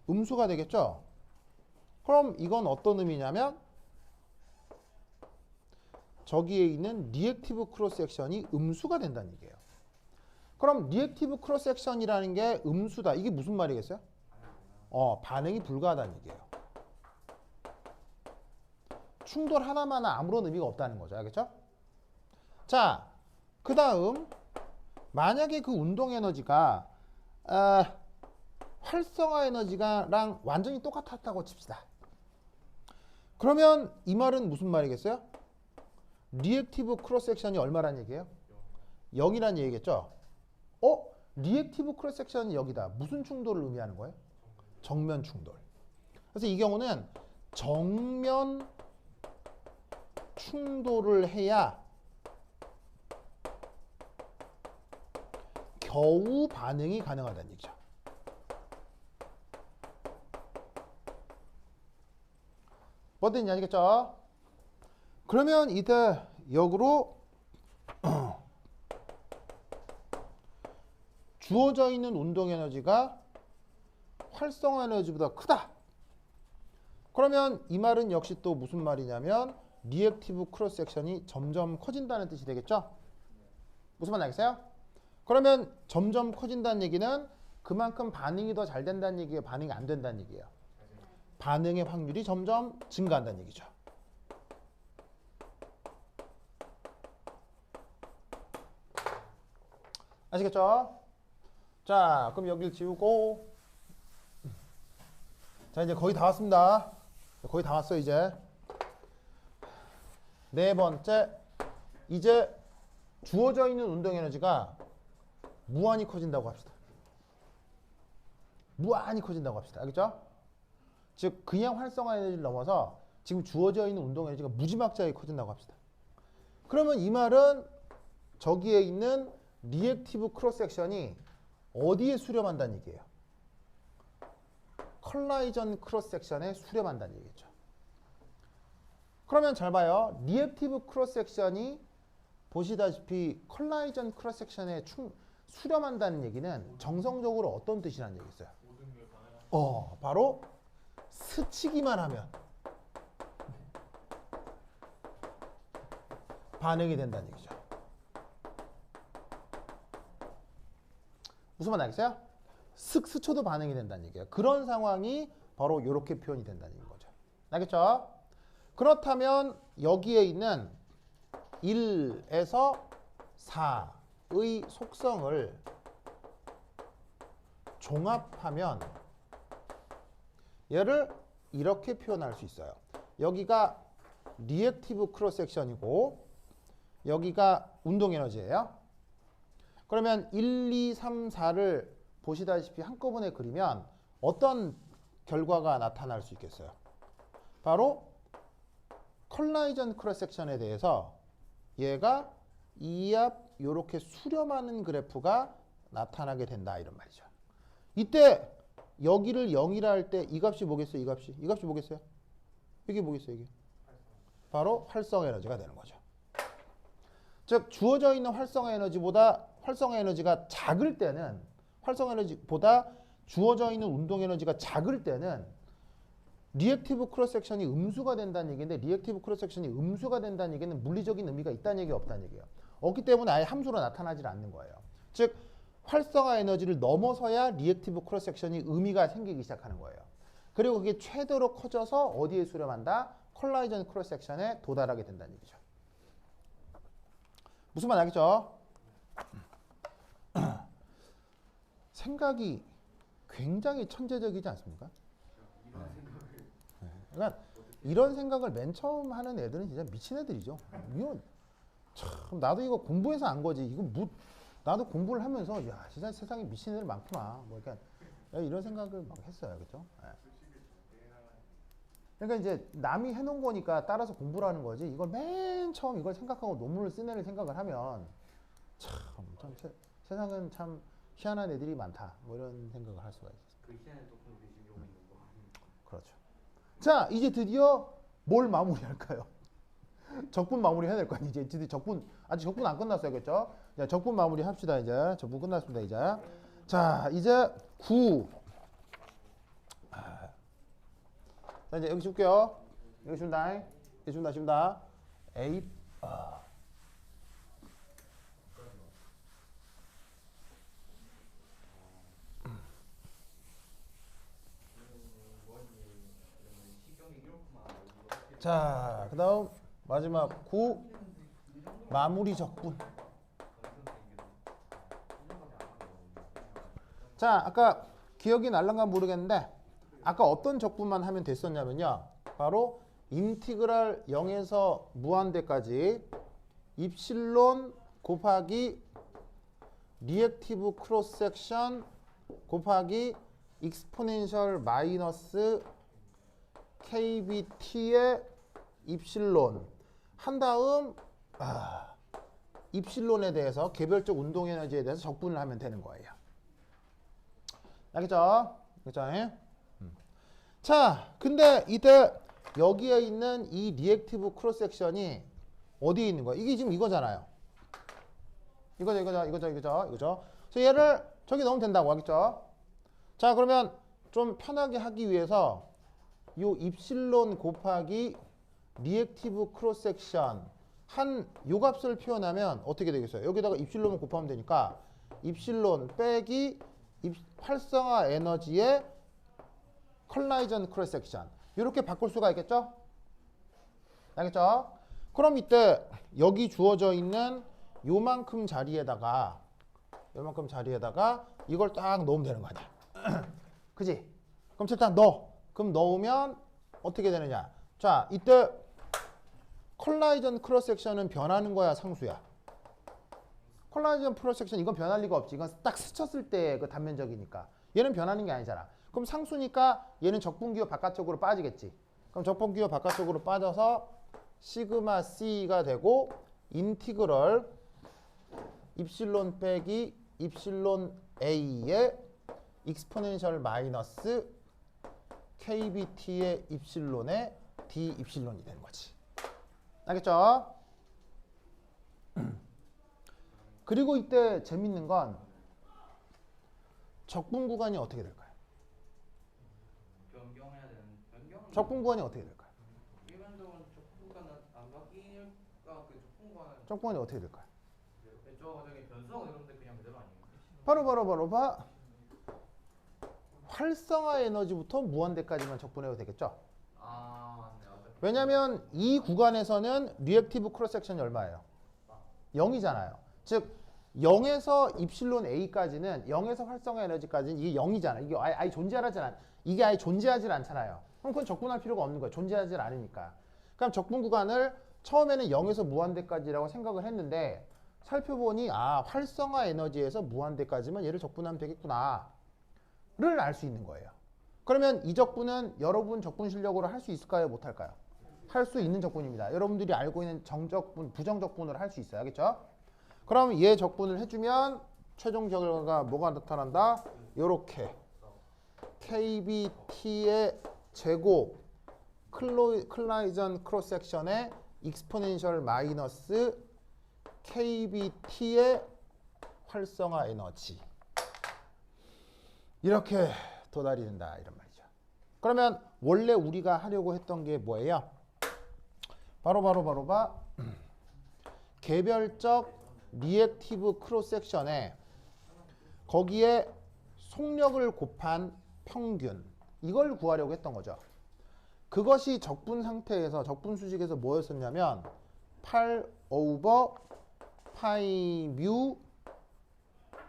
음수가 되겠죠? 그럼 이건 어떤 의미냐면 저기에 있는 리액티브 크로스 섹션이 음수가 된다는 얘기예요. 그럼 리액티브 크로스 섹션이라는 게 음수다. 이게 무슨 말이겠어요? 반응이 불가하다는 얘기예요. 충돌 하나만은 아무런 의미가 없다는 거죠. 알겠죠? 자, 그 다음 만약에 그 운동 에너지가 활성화 에너지랑 완전히 똑같았다고 칩시다. 그러면 이 말은 무슨 말이겠어요? 리액티브 크로스 섹션이 얼마란 얘기예요? 0이란 얘기겠죠? 리액티브 크로스 섹션이 여기다. 무슨 충돌을 의미하는 거예요? 정면 충돌. 그래서 이 경우는 정면 충돌을 해야 겨우 반응이 가능하다는 얘기죠. 뭐든지 아시겠죠? 그러면 이때 역으로 주어져 있는 운동 에너지가 활성화 에너지보다 크다. 그러면 이 말은 역시 또 무슨 말이냐면 리액티브 크로스 섹션이 점점 커진다는 뜻이 되겠죠? 무슨 말 알겠어요? 그러면 점점 커진다는 얘기는 그만큼 반응이 더 잘 된다는 얘기예요? 반응이 안 된다는 얘기예요? 반응의 확률이 점점 증가한다는 얘기죠. 아시겠죠? 자, 그럼 여기를 지우고 자, 이제 거의 다 왔습니다. 거의 다 왔어요, 이제. 네 번째, 이제 주어져 있는 운동 에너지가 무한히 커진다고 합시다. 무한히 커진다고 합시다. 알겠죠? 즉 그냥 활성화 에너지를 넘어서 지금 주어져 있는 운동 에너지가 무지막지하게 커진다고 합시다. 그러면 이 말은 저기에 있는 리액티브 크로스 섹션이 어디에 수렴한다는 얘기예요? 컬라이전 크로스 섹션에 수렴한다는 얘기죠. 그러면 잘 봐요. 리액티브 크로스 섹션이 보시다시피 컬라이전 크로스 섹션에 수렴한다는 얘기는 정성적으로 어떤 뜻이라는 얘기겠어요? 바로 스치기만 하면 반응이 된다는 얘기죠. 무슨 말 알겠어요? 슥 스쳐도 반응이 된다는 얘기예요. 그런 상황이 바로 이렇게 표현이 된다는 거죠. 알겠죠? 그렇다면 여기에 있는 1에서 4의 속성을 종합하면 얘를 이렇게 표현할 수 있어요. 여기가 리액티브 크로스 섹션이고 여기가 운동 에너지예요. 그러면 1, 2, 3, 4를 보시다시피 한꺼번에 그리면 어떤 결과가 나타날 수 있겠어요? 바로 컬라이전 크로스 섹션에 대해서 얘가 이 앞 요렇게 수렴하는 그래프가 나타나게 된다 이런 말이죠. 이때 여기를 0이라 할 때 이 값이 뭐겠어요? 이 값이 뭐겠어요? 이게 뭐겠어요? 이게 바로 활성화 에너지가 되는 거죠. 즉 주어져 있는 활성화 에너지보다 활성화 에너지가 작을 때는 활성화 에너지보다 주어져 있는 운동 에너지가 작을 때는 리액티브 크로스 섹션이 음수가 된다는 얘기인데 리액티브 크로스 섹션이 음수가 된다는 얘기는 물리적인 의미가 있다는 얘기 없다는 얘기예요. 없기 때문에 아예 함수로 나타나질 않는 거예요. 즉 활성화 에너지를 넘어서야 리액티브 크로스 섹션이 의미가 생기기 시작하는 거예요. 그리고 그게 최대로 커져서 어디에 수렴한다? 컬라이전 크로스 섹션에 도달하게 된다는 얘기죠. 무슨 말 알겠죠? 생각이 굉장히 천재적이지 않습니까? 그러니까 이런 생각을 맨 처음 하는 애들은 진짜 미친 애들이죠. 이거 참 나도 이거 공부해서 안 거지. 이거 나도 공부를 하면서 야 진짜 세상에 미친 애들 많구나. 뭐 그러니까 이런 생각을 막 했어요, 그렇죠? 그러니까 이제 남이 해놓은 거니까 따라서 공부를 하는 거지. 이걸 맨 처음 이걸 생각하고 논문을 쓴 애를 생각을 하면 참 세상은 참 희한한 애들이 많다. 뭐 이런 생각을 할 수가 있어요. 그 희한한 덕분에 우리 지금 이러고 있는 거. 그렇죠. 자, 이제 드디어 뭘 마무리할까요? 적분 마무리 해야 될 거 아니에요. 이제 드디어 아직 적분 안 끝났어요. 그렇죠? 자, 적분 마무리 합시다. 이제 적분 끝났습니다. 이제. 자, 이제 9. 자, 이제 여기 줄게요. 여기 준다. 여기 준다. 8. 자, 그 다음 마지막 9 마무리 적분. 자, 아까 기억이 날랑가 모르겠는데 아까 어떤 적분만 하면 됐었냐면요. 바로 인티그랄 0에서 무한대까지 입실론 곱하기 리액티브 크로스 섹션 곱하기 익스포넨셜 마이너스 KBT의 입실론 한 다음 입실론에 대해서 개별적 운동 에너지에 대해서 적분을 하면 되는 거예요. 알겠죠? 그렇죠? 자, 근데 이때 여기에 있는 이 리액티브 크로스 섹션이 어디에 있는 거야? 이게 지금 이거잖아요. 이거죠. 그래서 얘를 저기 넣으면 된다고 하겠죠? 자, 그러면 좀 편하게 하기 위해서 요 입실론 곱하기 리액티브 크로스 섹션 요 값을 표현하면 어떻게 되겠어요? 여기다가 입실론을 곱하면 되니까 입실론 빼기 활성화 에너지의 컬라이전 크로스 섹션 이렇게 바꿀 수가 있겠죠? 알겠죠? 그럼 이때 여기 주어져 있는 요만큼 자리에다가 이걸 딱 넣으면 되는 거 아니야. 그지? 그럼 일단 그럼 넣으면 어떻게 되느냐? 자, 이때 컬라이전 크로스 섹션은 변하는 거야, 상수야? 컬라이전 크로스 섹션 이건 변할 리가 없지. 이건 딱 스쳤을 때 그 단면적이니까. 얘는 변하는 게 아니잖아. 그럼 상수니까 얘는 적분기호 바깥쪽으로 빠지겠지. 그럼 적분기호 바깥쪽으로 빠져서 시그마 C가 되고 인티그럴 입실론 빼기 입실론 A의 익스포넨셜 마이너스 KBT의 입실론의 D 입실론이 되는 거지. 알겠죠? 그리고 이때 재밌는 건 적분 구간이 어떻게 될까요? 변경해야 되는 변경. 적분 구간이 어떻게 될까요? 일반적으로 적분가는 안 바뀌니까 그 적분가는 적분 구간이 어떻게 될까요? 저기 변수하고 이런데 그냥 그대로 아니에요? 바로 봐. 활성화 에너지부터 무한대까지만 적분해도 되겠죠? 아, 맞네. 왜냐하면 이 구간에서는 리액티브 크로스 섹션이 얼마예요? 0이잖아요. 즉 0에서 입실론 A까지는 0에서 활성화 에너지까지는 이게 0이잖아요. 이게 아예 존재하지 않잖아요. 그럼 그건 적분할 필요가 없는 거예요. 존재하지 않으니까. 그럼 적분 구간을 처음에는 0에서 무한대까지라고 생각을 했는데 살펴보니 활성화 에너지에서 무한대까지만 얘를 적분하면 되겠구나 를 알 수 있는 거예요. 그러면 이 적분은 여러분 적분 실력으로 할 수 있을까요? 못할까요? 할 수 있는 적분입니다. 여러분들이 알고 있는 정적분, 부정적분으로 할 수 있어요. 알겠죠? 그럼 얘 적분을 해주면 최종 결과가 뭐가 나타난다? 요렇게 KBT의 제곱 클라이전 크로스 섹션의 익스포넨셜 마이너스 KBT의 활성화 에너지 이렇게 도달이 된다 이런 말이죠. 그러면 원래 우리가 하려고 했던 게 뭐예요? 바로 개별적 리액티브 크로스 섹션에 거기에 속력을 곱한 평균 이걸 구하려고 했던 거죠. 그것이 적분 상태에서 적분 수식에서 뭐였었냐면 8 오버 파이 뮤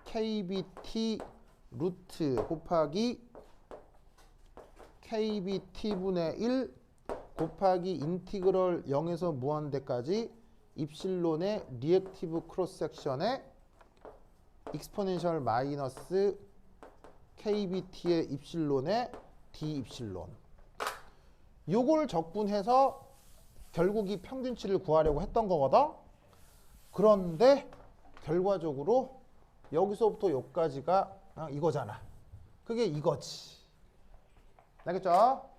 KBT 루트 곱하기 KBT분의 1 곱하기 인티그럴 0에서 무한대까지 입실론의 리액티브 크로스 섹션의 익스포넨셜 마이너스 KBT의 입실론의 D 입실론 요걸 적분해서 결국 이 평균치를 구하려고 했던 거거든. 그런데 결과적으로 여기서부터 여기까지가 이거잖아. 그게 이거지. 알겠죠?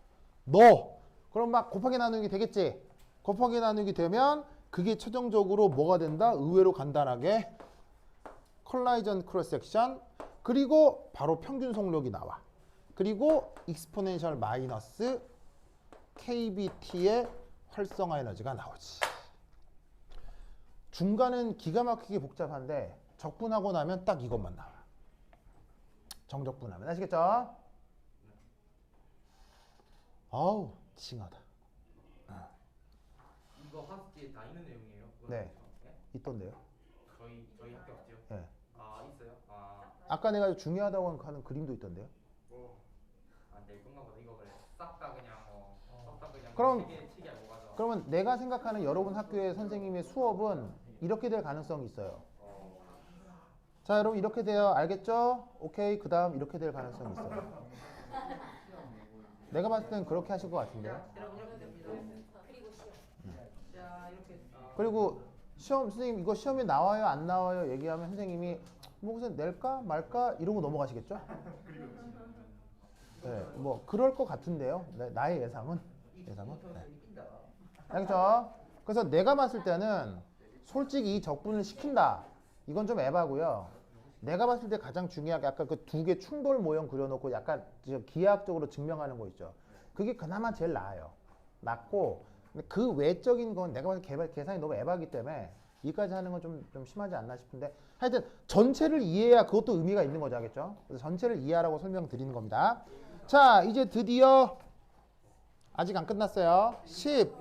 그럼 막 곱하기 나누기 되겠지? 곱하기 나누기 되면 그게 최종적으로 뭐가 된다? 의외로 간단하게 콜라이전 크로스 섹션 그리고 바로 평균 속력이 나와. 그리고 익스포넨셜 마이너스 KBT의 활성화 에너지가 나오지. 중간은 기가 막히게 복잡한데 적분하고 나면 딱 이것만 나와. 정적분하면. 아시겠죠? 아우 징하다. 이거 학습지에 다 있는 내용이에요? 네. 네? 있던데요. 저희 학교 학지요? 네. 있어요? 아까 내가 중요하다고 하는 그림도 있던데요. 내 건가 보다. 이거 그래. 싹 다 그냥 싹 다 그냥 그럼- 치게 알고 가죠. 그러면 내가 생각하는 여러분 학교의 선생님의 수업은 이렇게 될 가능성이 있어요. 자 여러분 이렇게 돼요. 알겠죠? 오케이. 그 다음 이렇게 될 가능성이 있어요. 내가 봤을 땐 그렇게 하실 것 같은데요. 이렇게 됩니다. 그리고 시험. 자, 이렇게 그리고 시험 선생님 이거 시험에 나와요 안 나와요 얘기하면 선생님이 뭐 그래서 낼까 말까 이러고 넘어가시겠죠? 네, 뭐 그럴 것 같은데요. 나의 예상은. 네. 알겠죠? 그래서 내가 봤을 때는 솔직히 이 적분을 시킨다. 이건 좀 에바고요. 내가 봤을 때 가장 중요하게 아까 그 두 개 충돌 모형 그려놓고 약간 기하학적으로 증명하는 거 있죠. 그게 그나마 제일 나아요. 낫고 근데 그 외적인 건 내가 봤을 때 계산이 너무 에바기 때문에 이까지 하는 건 좀 심하지 않나 싶은데 하여튼 전체를 이해해야 그것도 의미가 있는 거죠. 알겠죠? 그래서 전체를 이해하라고 설명드리는 겁니다. 자 이제 드디어 아직 안 끝났어요. 10.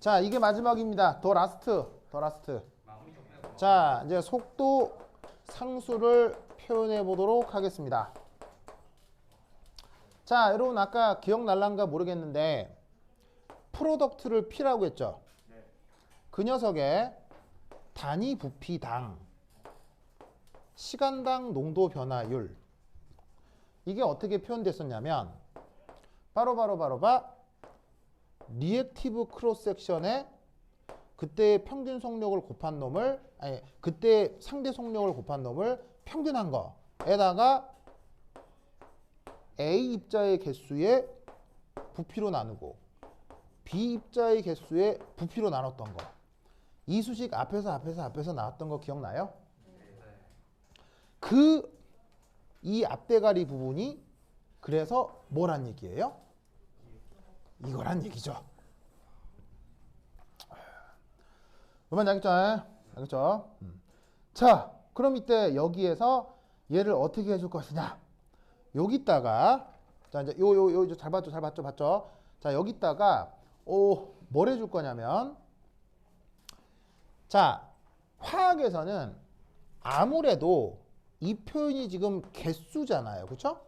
자 이게 마지막입니다. 더 라스트. 자 이제 속도 상수를 표현해 보도록 하겠습니다. 자 여러분 아까 기억날란가 모르겠는데 프로덕트를 P라고 했죠. 그 녀석의 단위 부피당 시간당 농도 변화율 이게 어떻게 표현됐었냐면 바로 리액티브 크로스 섹션에 그때의 평균 속력을 곱한 놈을 그때 상대 속력을 곱한 놈을 평균한 거에다가 A 입자의 개수의 부피로 나누고 B 입자의 개수의 부피로 나눴던 거. 이 수식 앞에서 나왔던 거 기억나요? 이 앞대가리 부분이 그래서 뭐란 얘기예요? 이거란 얘기죠. 그러면 알겠죠? 자, 그럼 이때 여기에서 얘를 어떻게 해줄 것이냐? 여기다가 자 이제 요 잘 봤죠? 자 여기다가 뭘 해줄 거냐면 자 화학에서는 아무래도 이 표현이 지금 개수잖아요, 그렇죠?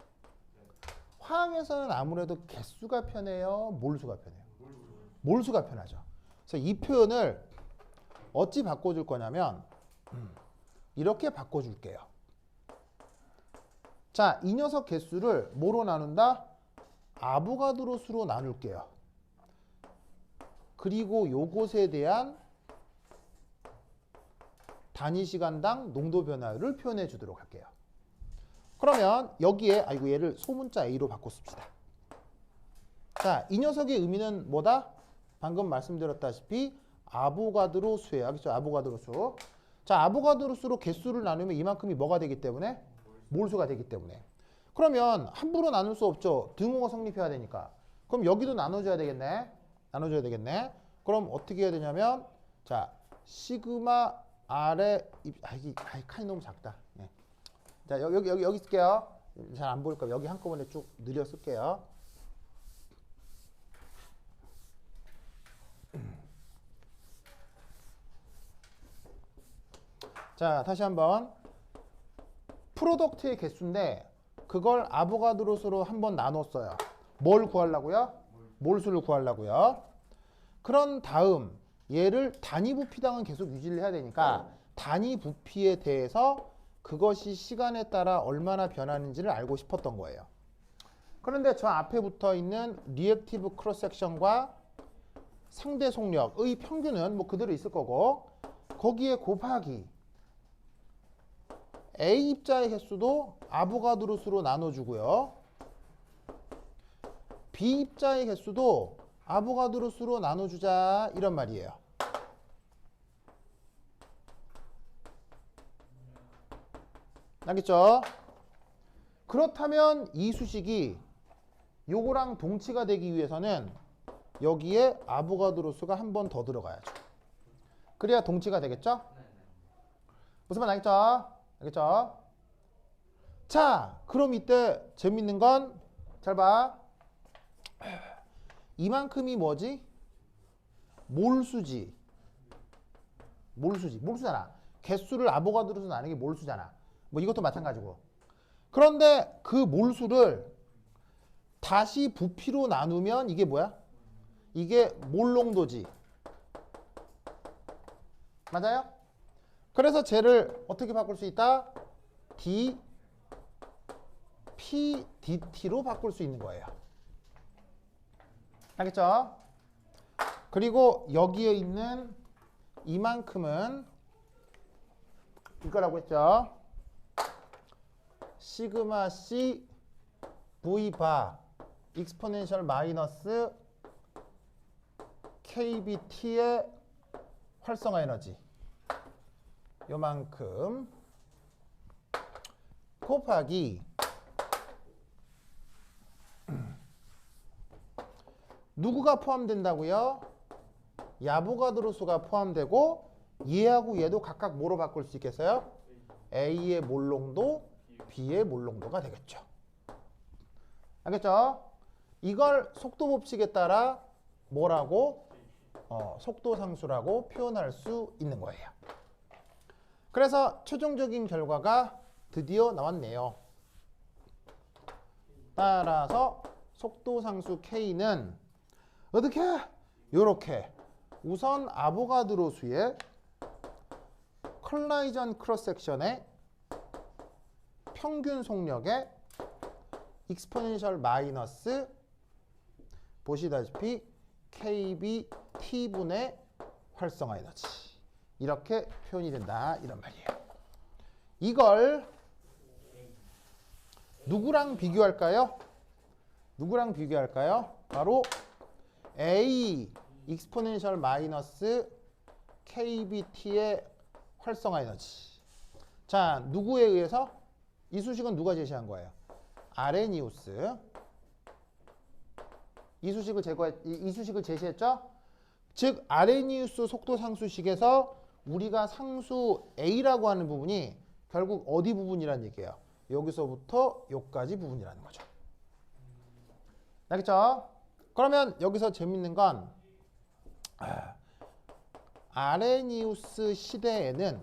화학에서는 아무래도 개수가 편해요, 몰수가 편해요. 몰수가 편하죠. 그래서 이 표현을 어찌 바꿔줄 거냐면 이렇게 바꿔줄게요. 자, 이 녀석 개수를 뭐로 나눈다? 아보가드로 수로 나눌게요. 그리고 요것에 대한 단위 시간당 농도 변화율을 표현해 주도록 할게요. 그러면 여기에 얘를 소문자 A로 바꿔 씁시다. 자, 이 녀석의 의미는 뭐다? 방금 말씀드렸다시피 아보가드로 수예요. 알겠죠? 아보가드로 수. 자, 아보가드로 수로 개수를 나누면 이만큼이 뭐가 되기 때문에? 몰수가 되기 때문에. 그러면 함부로 나눌 수 없죠. 등호가 성립해야 되니까. 그럼 여기도 나눠줘야 되겠네. 나눠줘야 되겠네. 그럼 어떻게 해야 되냐면 자, 시그마 R의 칸이 너무 작다. 네. 자, 여기 쓸게요. 잘 안 보일까? 여기 한꺼번에 쭉 늘려 쓸게요. 자, 다시 한번. 프로덕트의 개수인데 그걸 아보가드로 수로 한번 나눴어요. 뭘 구하려고요? 몰수를 구하려고요. 그런 다음 얘를 단위 부피당은 계속 유지를 해야 되니까 단위 부피에 대해서 그것이 시간에 따라 얼마나 변하는지를 알고 싶었던 거예요. 그런데 저 앞에 붙어 있는 리액티브 크로스 섹션과 상대 속력의 평균은 뭐 그대로 있을 거고 거기에 곱하기 A 입자의 개수도 아보가드로 수로 나눠주고요. B 입자의 개수도 아보가드로 수로 나눠주자 이런 말이에요. 알겠죠? 그렇다면 이 수식이 요거랑 동치가 되기 위해서는 여기에 아보가드로 수가 한 번 더 들어가야죠. 그래야 동치가 되겠죠? 무슨 말 알겠죠? 알겠죠? 자, 그럼 이때 재밌는 건 잘 봐. 이만큼이 뭐지? 몰수지. 몰수잖아. 개수를 아보가드로서 나누는 게 몰수잖아. 뭐 이것도 마찬가지고. 그런데 그 몰수를 다시 부피로 나누면 이게 뭐야? 이게 몰농도지. 맞아요? 그래서 쟤를 어떻게 바꿀 수 있다? dPdt로 바꿀 수 있는 거예요. 알겠죠? 그리고 여기에 있는 이만큼은 이거라고 했죠. 시그마 C V 바 익스포넨셜 마이너스 KBT의 활성화 에너지 요만큼 곱하기 누구가 포함된다고요? 아보가드로 수가 포함되고 얘하고 얘도 각각 뭐로 바꿀 수 있겠어요? A의 몰농도, B의 몰농도가 되겠죠. 알겠죠? 이걸 속도 법칙에 따라 뭐라고? 속도 상수라고 표현할 수 있는 거예요. 그래서 최종적인 결과가 드디어 나왔네요. 따라서 속도 상수 K는 어떻게? 요렇게 우선 아보가드로 수의 컬라이전 크로스 섹션의 평균 속력의 익스포넨셜 마이너스 보시다시피 KB T분의 활성화 에너지 이렇게 표현이 된다 이런 말이에요. 이걸 누구랑 비교할까요? 누구랑 비교할까요? 바로 A 익스포넨셜 마이너스 KBT의 활성화 에너지. 자, 누구에 의해서? 이 수식은 누가 제시한 거예요? 아레니우스. 이 수식을 제시했죠? 즉 아레니우스 속도 상수식에서 우리가 상수 A라고 하는 부분이 결국 어디 부분이라는 얘기예요? 여기서부터 여기까지 부분이라는 거죠. 알겠죠? 그러면 여기서 재밌는 건 아레니우스 시대에는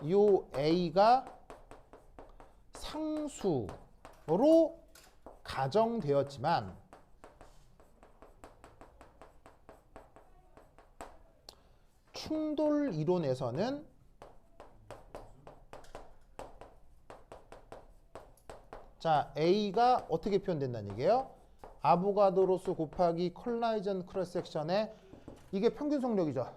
요 A가 상수 가정되었지만 충돌 이론에서는 자, A가 어떻게 표현된다는 얘기예요? 아보가드로수 곱하기 컬라이전 크로스 섹션의 이게 평균 속력이죠.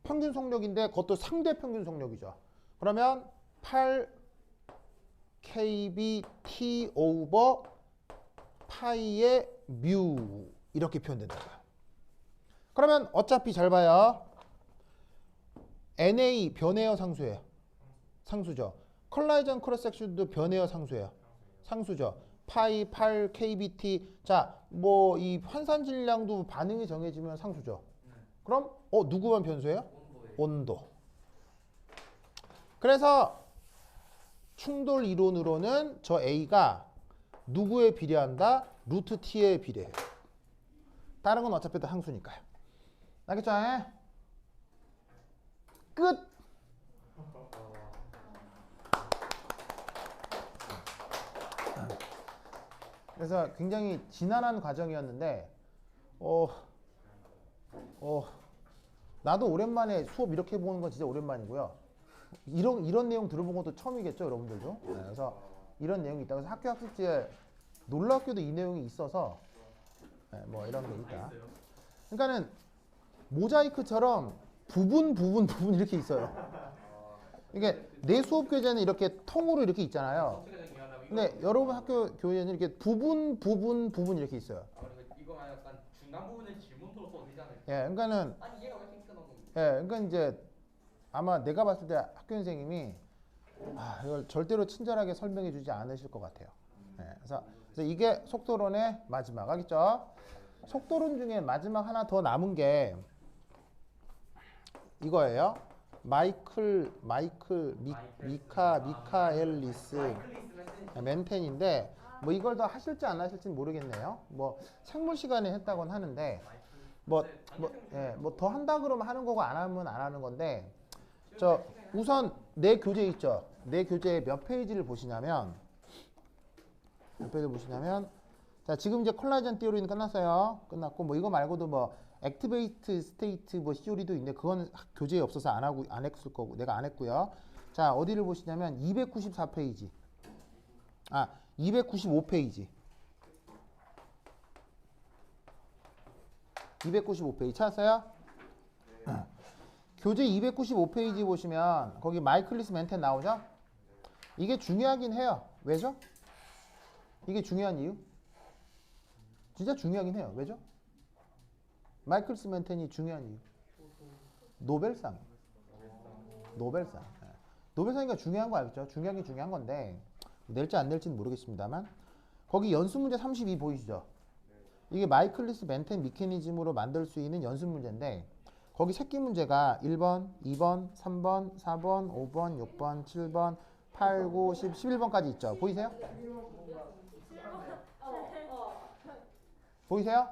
평균 속력인데 그것도 상대 평균 속력이죠. 그러면 8kbT 오버 파이의 뮤 이렇게 표현된다. 그러면 어차피 잘 봐요. NA 변해요, 상수예요? 상수죠. 컬라이전 크로스 섹션도 변해요, 상수예요? 상수죠. 파이 8kBT. 자, 뭐 이 환산 질량도 반응이 정해지면 상수죠. 그럼 누구만 변수예요? 온도. 그래서 충돌 이론으로는 저 A가 누구에 비례한다? 루트 T에 비례해요. 다른 건 어차피 다 상수니까요. 알겠죠? 끝. 그래서 굉장히 지난한 과정이었는데 나도 오랜만에 수업 이렇게 보는 건 진짜 오랜만이고요. 이런 내용 들어본 것도 처음이겠죠, 여러분들도. 네, 그래서 이런 내용이 있다. 그래서 학교 학습지에 놀랍게도 이 내용이 있어서 뭐 이런 게 있다. 그러니까는 모자이크처럼 부분 이렇게 있어요. 이게 내 수업 교재는 이렇게 통으로 이렇게 있잖아요. 근데 여러분 학교 교재는 이렇게 부분 이렇게 있어요. 이거 약간 중간 부분에 질문으로 써도 되잖아요. 예, 그러니까는 아니 얘가 왜 이렇게 끊어? 예, 그러니까 이제 아마 내가 봤을 때 학교 선생님이 이걸 절대로 친절하게 설명해주지 않으실 것 같아요. 예, 그래서 이게 속도론의 마지막 알겠죠? 속도론 중에 마지막 하나 더 남은 게 이거예요. 미카엘리스 멘텐인데 뭐 이걸 더 하실지 안 하실지는 모르겠네요. 뭐 생물 시간에 했다고는 하는데 뭐 더 한다 그러면 하는 거고 안 하면 안 하는 건데 저 우선 내 교재 있죠. 내 교재에 몇 페이지를 보시냐면 자 지금 이제 콜라이전 띠오리는 끝났어요. 끝났고 뭐 이거 말고도 뭐 액티베이트 스테이트 뭐 시오리도 있는데 그건 교재에 없어서 안 했을 거고 내가 안 했고요. 자 어디를 보시냐면 294페이지 295페이지 295페이지 찾았어요? 교재 295페이지 보시면 거기 마이클리스 멘텐 나오죠? 이게 중요하긴 해요. 왜죠? 이게 중요한 이유? 진짜 중요하긴 해요. 왜죠? 마이클리스 멘텐이 중요한 이유. 노벨상. 노벨상이니까 중요한 거 알겠죠? 중요하긴 중요한 건데 낼지 안 낼지는 모르겠습니다만 거기 연습 문제 32 보이시죠? 이게 마이클리스 멘텐 미케니즘으로 만들 수 있는 연습 문제인데 거기 새끼 문제가 1번, 2번, 3번, 4번, 5번, 6번, 7번, 8, 9, 10, 11번까지 있죠. 보이세요? 보이세요?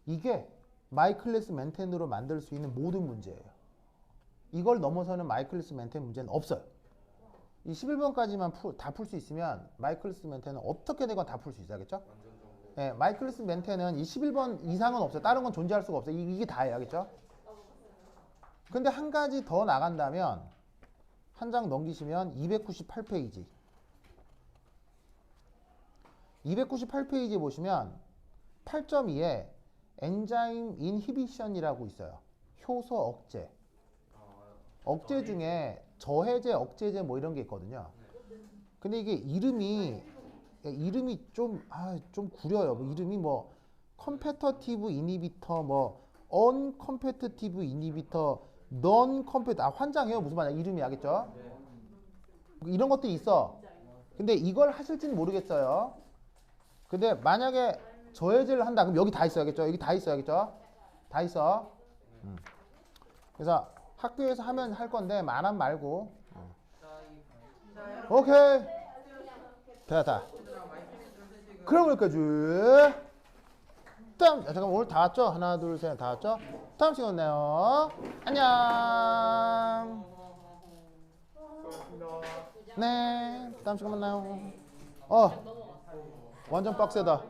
이게 마이클리스 멘텐으로 만들 수 있는 모든 문제예요. 이걸 넘어서는 마이클리스 멘텐 문제는 없어요. 이 11번까지만 다 풀 수 있으면 마이클리스 멘텐은 어떻게 되건 다 풀 수 있어요. 알겠죠? 네, 마이클리스 멘텐은 이 11번 이상은 없어요. 다른 건 존재할 수가 없어요. 이게 다예요. 알겠죠? 근데 한 가지 더 나간다면 한 장 넘기시면 298페이지 298페이지 보시면 8.2에 엔자임 인히비션이라고 있어요. 효소 억제. 억제 중에 저해제, 억제제 뭐 이런 게 있거든요. 근데 이게 이름이 좀 구려요. 뭐 이름이 뭐 컴페터티브 이니비터 뭐 언컴페터티브 이니비터 넌 컴페터 환장해요. 무슨 말이야. 이름이 알겠죠? 이런 것들이 있어. 근데 이걸 하실지는 모르겠어요. 근데 만약에 저해제를 한다 그럼 여기 다 있어야겠죠? 여기 다 있어야겠죠? 다 있어. 그래서 학교에서 하면 할 건데 말하면 말고. 오케이. 됐다. 그럼 여기까지. 잠깐 오늘 다 왔죠? 하나 둘 셋 다 왔죠? 다음 시간에 만나요. 안녕. 네. 다음 시간에 만나요. 어 넘어갔어. 완전 빡세다.